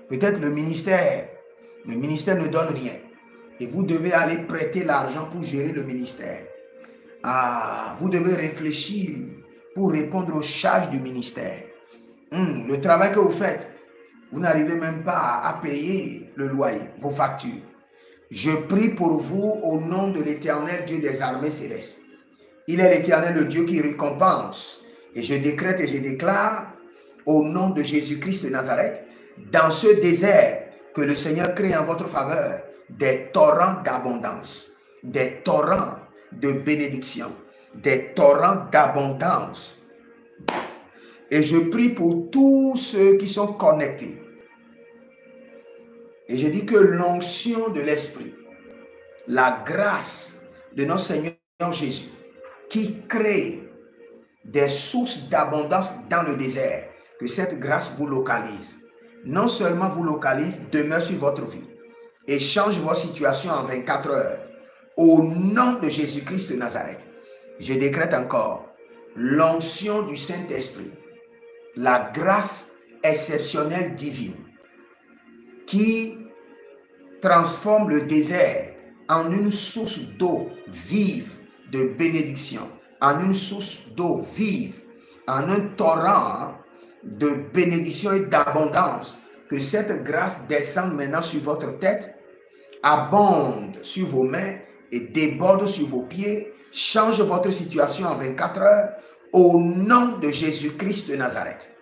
Speaker 1: Peut-être le ministère ne donne rien. Et vous devez aller prêter l'argent pour gérer le ministère. Vous devez réfléchir pour répondre aux charges du ministère. Le travail que vous faites, vous n'arrivez même pas à payer le loyer, vos factures. Je prie pour vous au nom de l'Éternel Dieu des armées célestes. Il est l'Éternel, le Dieu qui récompense. Et je décrète et je déclare au nom de Jésus-Christ de Nazareth, dans ce désert, que le Seigneur crée en votre faveur des torrents d'abondance, des torrents de bénédiction, des torrents d'abondance. Et je prie pour tous ceux qui sont connectés. Et je dis que l'onction de l'Esprit, la grâce de notre Seigneur Jésus, qui crée des sources d'abondance dans le désert, que cette grâce vous localise. Non seulement vous localise, demeure sur votre vie et change votre situation en 24 heures. Au nom de Jésus-Christ de Nazareth, je décrète encore l'onction du Saint-Esprit, la grâce exceptionnelle divine qui transforme le désert en une source d'eau vive de bénédiction, en une source d'eau vive, en un torrent de bénédiction et d'abondance. Que cette grâce descende maintenant sur votre tête, abonde sur vos mains et déborde sur vos pieds, change votre situation en 24 heures au nom de Jésus-Christ de Nazareth.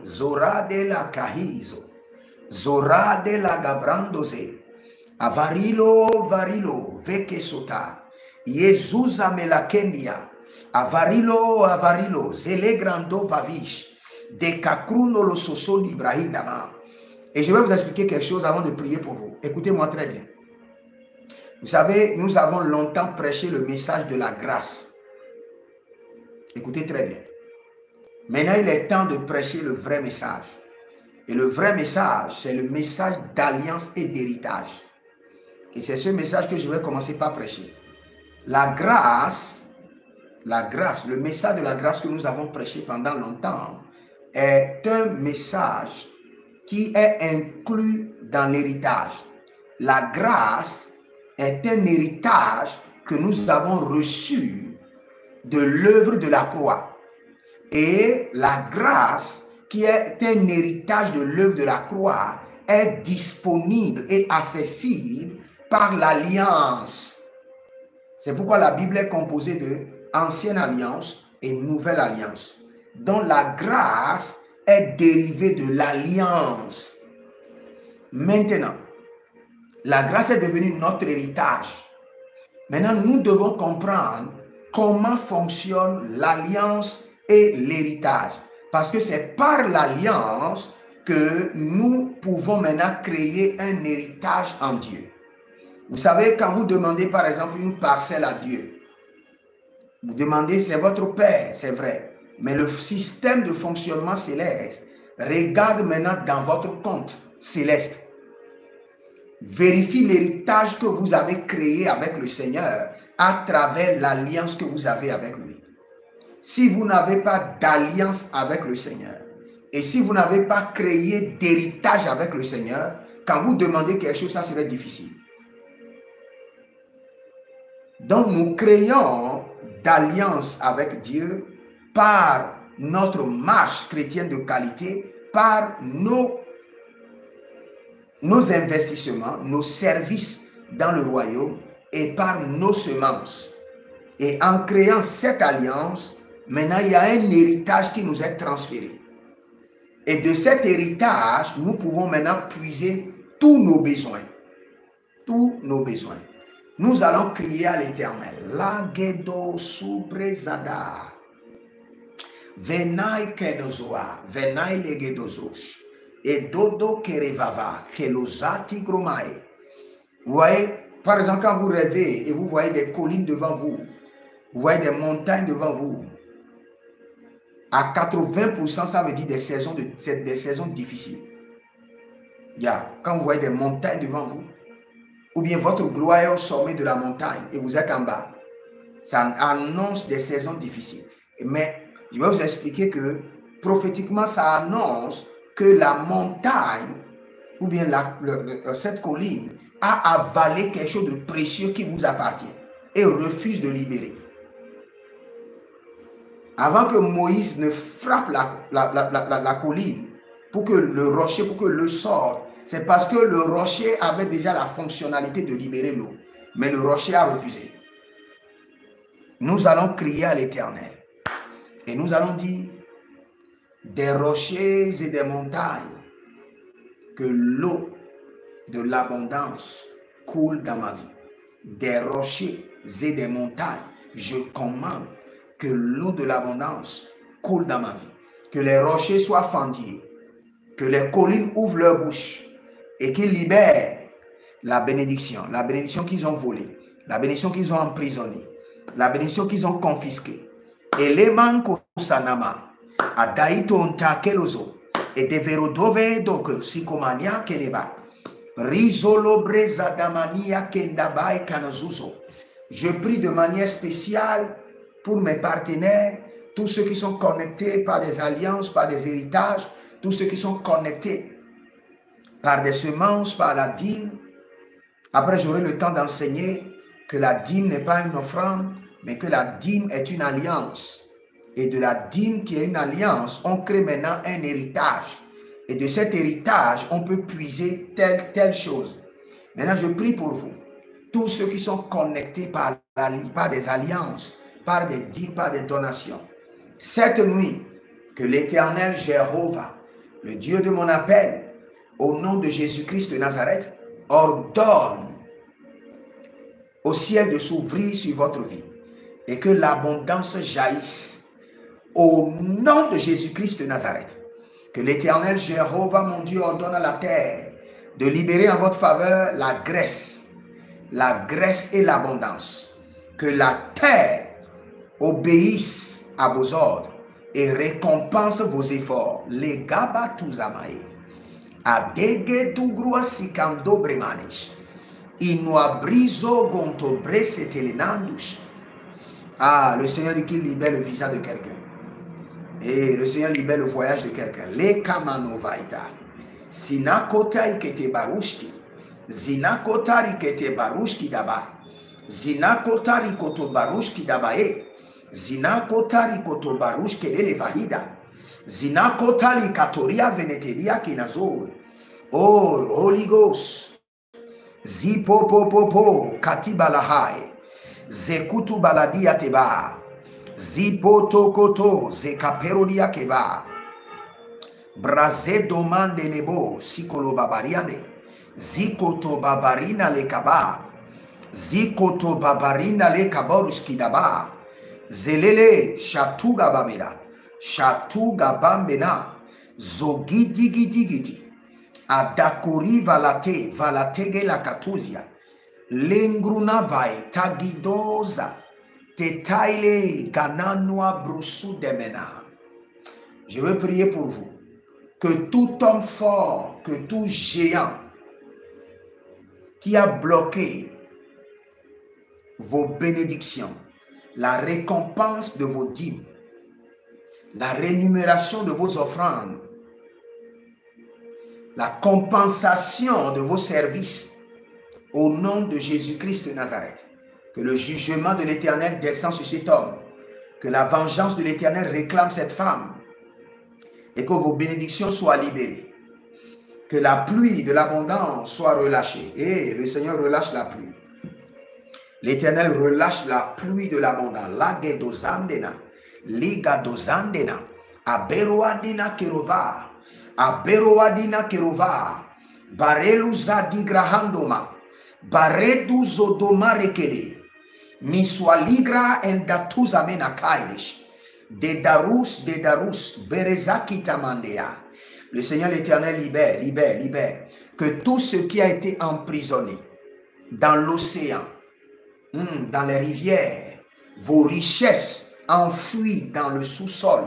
Speaker 1: Zora de la Kahizo, Zora de la Gabrandose, Avarilo Varilo, Veke Sota, Yezuza Melakendia, Avarilo, Zele Grando Vavish, de Kakruno lo Soso Ibrahim Dama. Et je vais vous expliquer quelque chose avant de prier pour vous. Écoutez-moi très bien. Vous savez, nous avons longtemps prêché le message de la grâce. Écoutez très bien. Maintenant, il est temps de prêcher le vrai message. Et le vrai message, c'est le message d'alliance et d'héritage. Et c'est ce message que je vais commencer par prêcher. La grâce, le message de la grâce que nous avons prêché pendant longtemps est un message qui est inclus dans l'héritage. La grâce est un héritage que nous avons reçu de l'œuvre de la croix. Et la grâce, qui est un héritage de l'œuvre de la croix, est disponible et accessible par l'alliance. C'est pourquoi la Bible est composée de ancienne alliance et nouvelle alliance, dont la grâce est dérivée de l'alliance. Maintenant, La grâce est devenue notre héritage. Maintenant, nous devons comprendre comment fonctionne l'alliance et l'héritage. Parce que c'est par l'alliance que nous pouvons maintenant créer un héritage en Dieu. Vous savez, quand vous demandez par exemple une parcelle à Dieu, vous demandez, c'est votre Père, c'est vrai. Mais le système de fonctionnement céleste regarde maintenant dans votre compte céleste. Vérifie l'héritage que vous avez créé avec le Seigneur à travers l'alliance que vous avez avec lui. Si vous n'avez pas d'alliance avec le Seigneur et si vous n'avez pas créé d'héritage avec le Seigneur, quand vous demandez quelque chose, ça serait difficile. Donc, nous créons d'alliance avec Dieu par notre marche chrétienne de qualité, par nos investissements, nos services dans le royaume et par nos semences. Et en créant cette alliance, maintenant il y a un héritage qui nous est transféré. Et de cet héritage, nous pouvons maintenant puiser tous nos besoins. Tous nos besoins. Nous allons crier à l'Éternel. Lagedo subrezada. Venai kenozoa. Venai legedozos. Et dodo kerevava. Kelozati gromae. Vous voyez, par exemple, quand vous rêvez et vous voyez des collines devant vous, vous voyez des montagnes devant vous, à 80%, ça veut dire des saisons difficiles. Quand vous voyez des montagnes devant vous, ou bien votre gloire est au sommet de la montagne et vous êtes en bas, ça annonce des saisons difficiles. Mais je vais vous expliquer que prophétiquement, ça annonce que la montagne, ou bien cette colline, a avalé quelque chose de précieux qui vous appartient et refuse de libérer. Avant que Moïse ne frappe la colline pour que le rocher, pour que l'eau sorte, c'est parce que le rocher avait déjà la fonctionnalité de libérer l'eau. Mais le rocher a refusé. Nous allons crier à l'Éternel. Et nous allons dire, des rochers et des montagnes, que l'eau de l'abondance coule dans ma vie. Des rochers et des montagnes, je commande que l'eau de l'abondance coule dans ma vie. Que les rochers soient fendus, que les collines ouvrent leur bouche et qu'ils libèrent la bénédiction qu'ils ont volée, la bénédiction qu'ils ont emprisonnée, la bénédiction qu'ils ont confisquée. Et les manko sanama, adaito ontakelozo, et de verodove donc sikomania keleba, rizolo brezadamania kendabai kanazuzo. Je prie de manière spéciale pour mes partenaires, tous ceux qui sont connectés par des alliances, par des héritages, tous ceux qui sont connectés par des semences, par la dîme. Après, j'aurai le temps d'enseigner que la dîme n'est pas une offrande, mais que la dîme est une alliance. Et de la dîme qui est une alliance, on crée maintenant un héritage. Et de cet héritage, on peut puiser telle chose. Maintenant, je prie pour vous. Tous ceux qui sont connectés par des alliances, par des dîmes, par des donations. Cette nuit, que l'Éternel Jéhovah, le Dieu de mon appel, au nom de Jésus-Christ de Nazareth, ordonne au ciel de s'ouvrir sur votre vie et que l'abondance jaillisse au nom de Jésus-Christ de Nazareth. Que l'Éternel Jéhovah, mon Dieu, ordonne à la terre de libérer en votre faveur la graisse et l'abondance. Que la terre obéisse à vos ordres et récompense vos efforts. Les gabatuzamae. Adege dugrua sikando bremanish. Inuabrizo gonto bresetelenandush. Ah, le Seigneur dit qu'il libère le visa de quelqu'un. Et le Seigneur libère le voyage de quelqu'un. Les kamanovaita. Sinakota ikete barushki. Zinakota ikete barushki daba. Zinakota rikoto barushki dabae. Zinakota rikoto barushki delevahida. Zinakota likatoria veneteria kinazor. Oh, Holy Ghost. Zipopopopo katibalahai. Zekutu baladia teba. Zipotokoto zekaperodia keva. Braze domande nebo sikolo babariane. Zikoto babarina le kaba. Zikoto babarina le kaboruskidaba. Zelele shatuga babera. Shatuga bambena. Zogidigidi. Adakori valatege la katuzia. Lengruna vai tagidoza. Tetaile gananwa brusu demena. Je veux prier pour vous. Que tout homme fort, que tout géant qui a bloqué vos bénédictions, la récompense de vos dîmes, la rémunération de vos offrandes, la compensation de vos services, au nom de Jésus-Christ de Nazareth, que le jugement de l'Éternel descend sur cet homme, que la vengeance de l'Éternel réclame cette femme, et que vos bénédictions soient libérées, que la pluie de l'abondance soit relâchée. Et le Seigneur relâche la pluie. L'Éternel relâche la pluie de l'abondance. Lagedozandena, ligadozandena, aberoadina kerova, aberoadina kerova, bareluzadi grahandoma, baredu zodoma rekede, miswaligra endatuzamena kaidish. De Darus, Berezakita Mandea. Le Seigneur l'Éternel libère, libère, libère. Que tout ce qui a été emprisonné dans l'océan, dans les rivières, vos richesses enfouies dans le sous-sol,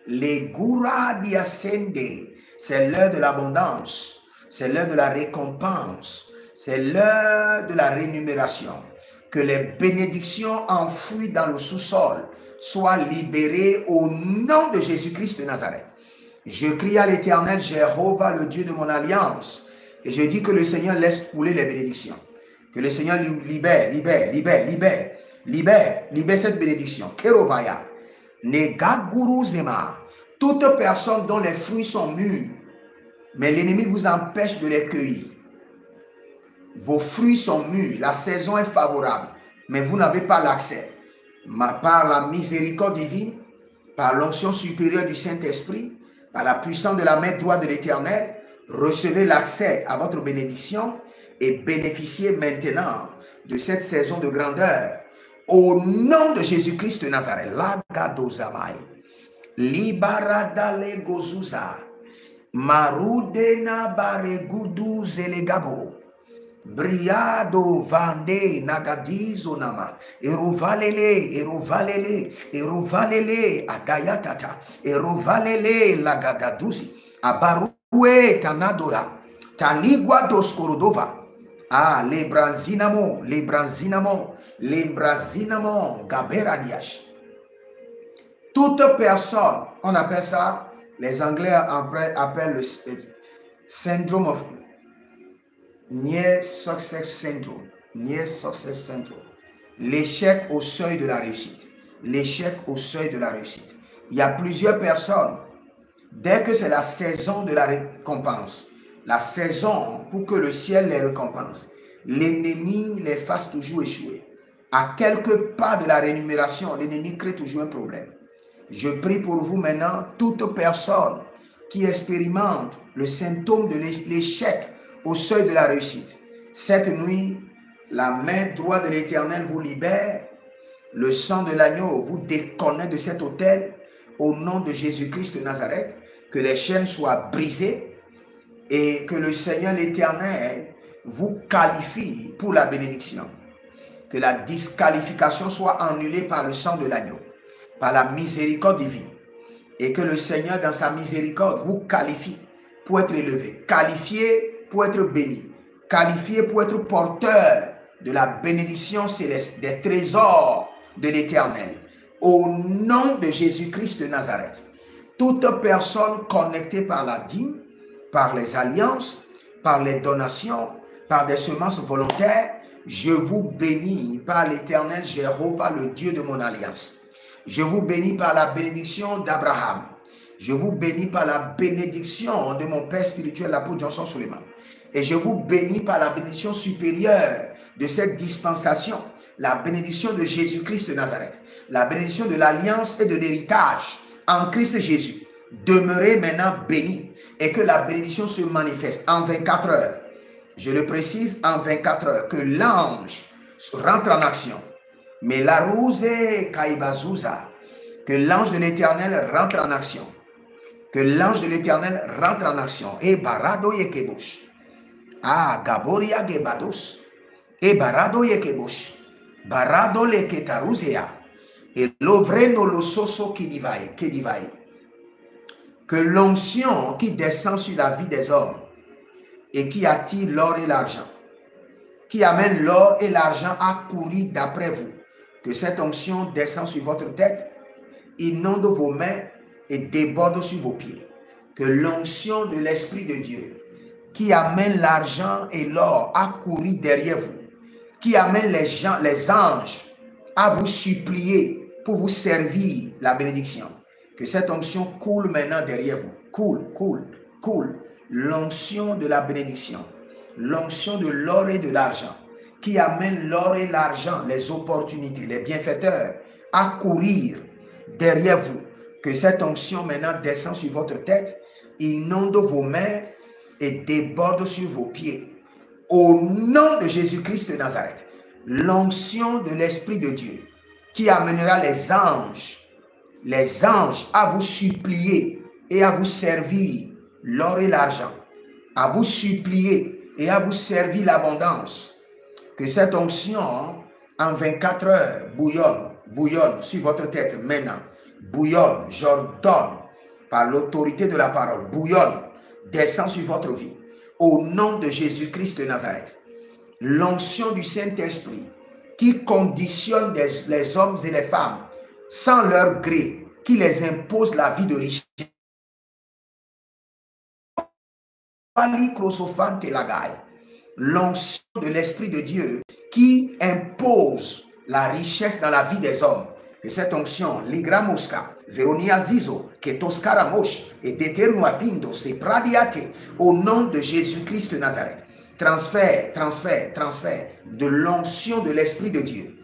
Speaker 1: les goura diascende, c'est l'heure de l'abondance, c'est l'heure de la récompense, c'est l'heure de la rémunération. Que les bénédictions enfouies dans le sous-sol soient libérés au nom de Jésus-Christ de Nazareth. Je crie à l'Éternel, Jéhovah, le Dieu de mon alliance, et je dis que le Seigneur laisse couler les bénédictions. Que le Seigneur libère, libère, libère, libère, libère, libère cette bénédiction. Kerovaya, Negaguruzema, toute personne dont les fruits sont mûrs, mais l'ennemi vous empêche de les cueillir. Vos fruits sont mûrs, la saison est favorable, mais vous n'avez pas l'accès. Par la miséricorde divine, par l'onction supérieure du Saint-Esprit, par la puissance de la main droite de l'Éternel, recevez l'accès à votre bénédiction et bénéficiez maintenant de cette saison de grandeur. Au nom de Jésus-Christ de Nazareth, Lagadozamai, Libaradale Gozuza, Marudena Baregudu Zelegabo, Briado Vande Nagadizo Nama, Erovalele, Erovalele, Erovalele, Agayatata, Erovalele, Lagadaduzi, Abarue Tanadora, Tanigua Doskorodova, les Branzinamo, les Branzinamo, les Branzinamo, Gaberadiash. Toute personne, on appelle ça, les Anglais appellent le syndrome of Near Success Syndrome. Near Success Syndrome. L'échec au seuil de la réussite. L'échec au seuil de la réussite. Il y a plusieurs personnes, dès que c'est la saison de la récompense, la saison pour que le ciel les récompense, l'ennemi les fasse toujours échouer. À quelques pas de la rémunération, l'ennemi crée toujours un problème. Je prie pour vous maintenant, toute personne qui expérimente le symptôme de l'échec au seuil de la réussite. Cette nuit, la main droite de l'Éternel vous libère. Le sang de l'agneau vous déconnecte de cet autel. Au nom de Jésus-Christ de Nazareth, que les chaînes soient brisées et que le Seigneur l'Éternel vous qualifie pour la bénédiction. Que la disqualification soit annulée par le sang de l'agneau, par la miséricorde divine. Et que le Seigneur, dans sa miséricorde, vous qualifie pour être élevé, qualifié pour être béni, qualifié pour être porteur de la bénédiction céleste, des trésors de l'Éternel. Au nom de Jésus-Christ de Nazareth, toute personne connectée par la dîme, par les alliances, par les donations, par des semences volontaires, je vous bénis par l'Éternel Jéhovah, le Dieu de mon alliance. Je vous bénis par la bénédiction d'Abraham. Je vous bénis par la bénédiction de mon Père spirituel, l'apôtre Johnson Suleiman. Et je vous bénis par la bénédiction supérieure de cette dispensation, la bénédiction de Jésus-Christ de Nazareth, la bénédiction de l'alliance et de l'héritage en Christ Jésus. Demeurez maintenant bénis et que la bénédiction se manifeste en 24 heures, je le précise, en 24 heures, que l'ange rentre en action. Mais la rose Kaibazuza, que l'ange de l'Éternel rentre en action. Que l'ange de l'Éternel rentre en action. Et barado yekebush. Ah, Gaboria gebados. Et barado yekebush. Barado le ketaruzea. Et l'ovreno lo soso qui divaille. Que l'onction qui descend sur la vie des hommes et qui attire l'or et l'argent, qui amène l'or et l'argent à courir d'après vous, que cette onction descend sur votre tête, inonde vos mains et déborde sur vos pieds. Que l'onction de l'Esprit de Dieu, qui amène l'argent et l'or à courir derrière vous, qui amène les anges à vous supplier pour vous servir la bénédiction, que cette onction coule maintenant derrière vous. Coule. L'onction de la bénédiction, l'onction de l'or et de l'argent, qui amène l'or et l'argent, les opportunités, les bienfaiteurs à courir derrière vous. Que cette onction maintenant descend sur votre tête, inonde vos mains et déborde sur vos pieds. Au nom de Jésus-Christ de Nazareth, l'onction de l'Esprit de Dieu qui amènera les anges à vous supplier et à vous servir l'or et l'argent, à vous supplier et à vous servir l'abondance. Que cette onction en 24 heures bouillonne sur votre tête maintenant. Bouillonne, j'ordonne par l'autorité de la parole, bouillonne, descend sur votre vie. Au nom de Jésus-Christ de Nazareth, l'onction du Saint-Esprit qui conditionne les hommes et les femmes sans leur gré, qui les impose la vie de richesse. L'onction de l'Esprit de Dieu qui impose la richesse dans la vie des hommes. Que cette onction, Ligramoska, Veronia Zizo, Ketoskara Mosh et Deterua Vindo, se pradiate au nom de Jésus-Christ de Nazareth. Transfert de l'onction de l'Esprit de Dieu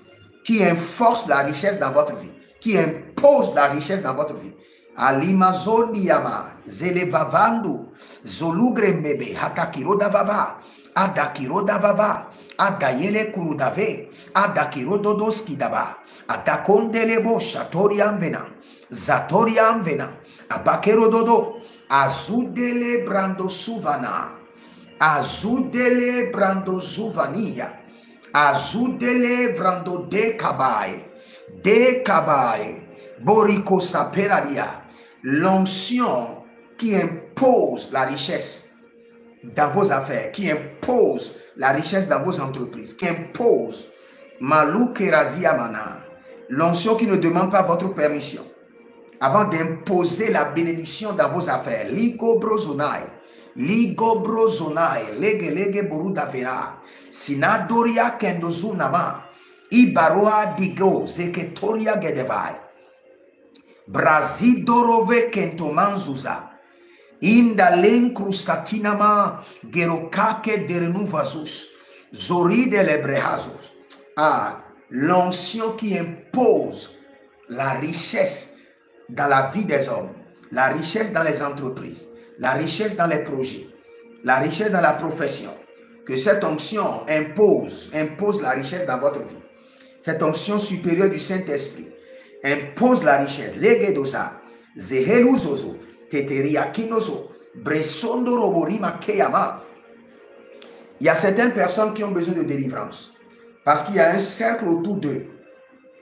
Speaker 1: qui enforce la richesse dans votre vie, qui impose la richesse dans votre vie. Alimazoni Yama, Zelevavandu, Zolugre Mebe, Hatakiro Davava, Adakiro Davava, Adayele Kurudave, Adakiro Dodoski Daba, Adakondelebo, Shatoriam Vena, Zatoriam Vena, Abakero Dodo, Azudele Brando Suvana, Azudele Brando Zuvania, Azudele Brando de Kabaye, Boriko Saperadia, l'onction qui impose la richesse dans vos affaires, qui impose la richesse dans vos entreprises, qui impose Malou Kerazia Mana, l'onction qui ne demande pas votre permission avant d'imposer la bénédiction dans vos affaires. Ligo Brozonai, Lege Boruda Vera, Sinadoria Kendozunama, Ibaroa Digo, Zeketoria Gedevai, Brazidorove Kentomanzuza, Indalen Krustatinama, Gerokake Derenuvazus, Zori de Lebrehazos. Ah, l'onction qui impose la richesse dans la vie des hommes, la richesse dans les entreprises, la richesse dans les projets, la richesse dans la profession. Que cette onction impose la richesse dans votre vie. Cette onction supérieure du Saint-Esprit impose la richesse. Legedosa, Zeheluzozo, Teteriakinozo, Bresondo Roborima Keyama. Il y a certaines personnes qui ont besoin de délivrance parce qu'il y a un cercle autour d'eux.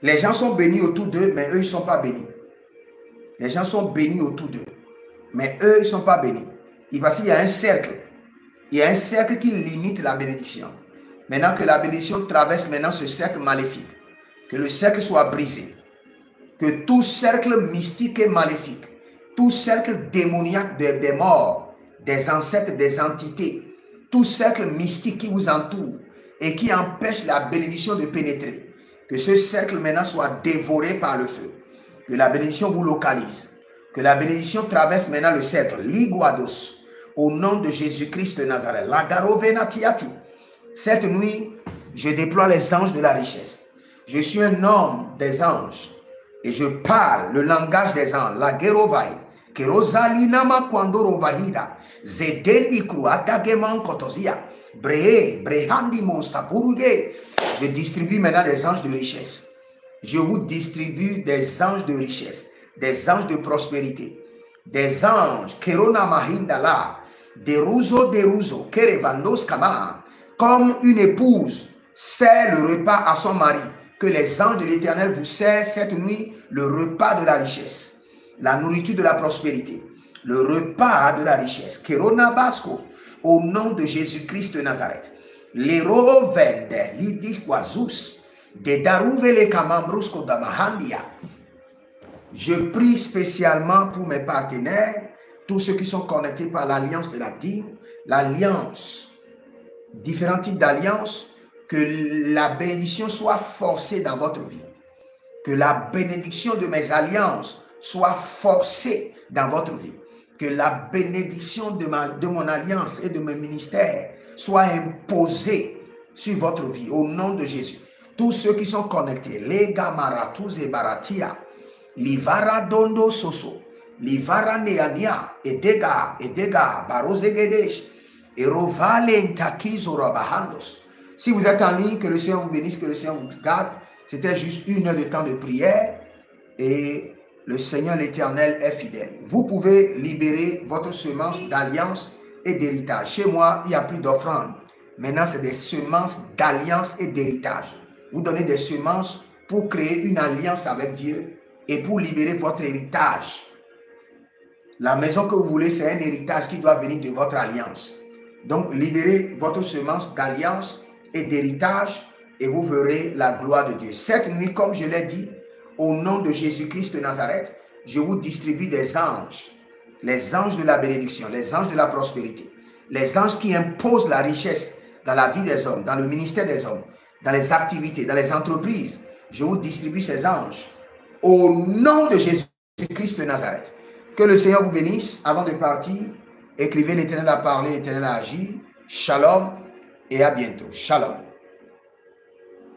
Speaker 1: Les gens sont bénis autour d'eux, mais eux, ils ne sont pas bénis. Les gens sont bénis autour d'eux, mais eux, ils ne sont pas bénis. Parce qu'il y a un cercle. Il y a un cercle qui limite la bénédiction. Maintenant que la bénédiction traverse maintenant ce cercle maléfique, que le cercle soit brisé. Que tout cercle mystique et maléfique, tout cercle démoniaque des morts, des ancêtres, des entités, tout cercle mystique qui vous entoure et qui empêche la bénédiction de pénétrer, que ce cercle maintenant soit dévoré par le feu. Que la bénédiction vous localise. Que la bénédiction traverse maintenant le cercle. Liguados. Au nom de Jésus-Christ de Nazareth. Lagarovenatiati. Cette nuit, je déploie les anges de la richesse. Je suis un homme des anges. Et je parle le langage des anges. La gerovai. Que Rosalinama Kwando Rovahida. Zedeli Kruatageman Kotozia. Je distribue maintenant des anges de richesse. Je vous distribue des anges de richesse, des anges de prospérité, des anges, Kerona Mahindala, des Ruzo, Kerevandos Kama, comme une épouse sert le repas à son mari, que les anges de l'Éternel vous servent cette nuit le repas de la richesse, la nourriture de la prospérité, le repas de la richesse. Kerona Basco, au nom de Jésus-Christ de Nazareth. L'héros vende, l'idis quasus, de Darouvele Kamambrusko Damahandia. Je prie spécialement pour mes partenaires, tous ceux qui sont connectés par l'alliance de la dîme, l'alliance, différents types d'alliances, que la bénédiction soit forcée dans votre vie. Que la bénédiction de mes alliances soit forcée dans votre vie. Que la bénédiction de mon alliance et de mes ministères soit imposée sur votre vie au nom de Jésus. Tous ceux qui sont connectés, les Gamaratus et Baratia, Livara Dondo Soso, Livara Neania, Edega, Barozegedesh, et Rovale Ntakizo Rabahandos. Si vous êtes en ligne, que le Seigneur vous bénisse, que le Seigneur vous garde. C'était juste 1 heure de temps de prière et le Seigneur l'Éternel est fidèle. Vous pouvez libérer votre semence d'alliance et d'héritage. Chez moi, il n'y a plus d'offrande. Maintenant, c'est des semences d'alliance et d'héritage. Vous donnez des semences pour créer une alliance avec Dieu et pour libérer votre héritage. La maison que vous voulez, c'est un héritage qui doit venir de votre alliance. Donc, libérez votre semence d'alliance et d'héritage et vous verrez la gloire de Dieu. Cette nuit, comme je l'ai dit, au nom de Jésus-Christ de Nazareth, je vous distribue des anges, les anges de la bénédiction, les anges de la prospérité, les anges qui imposent la richesse dans la vie des hommes, dans le ministère des hommes, dans les activités, dans les entreprises. Je vous distribue ces anges au nom de Jésus-Christ de Nazareth. Que le Seigneur vous bénisse. Avant de partir, écrivez: l'Éternel a parlé, l'Éternel a agi. Shalom et à bientôt. Shalom.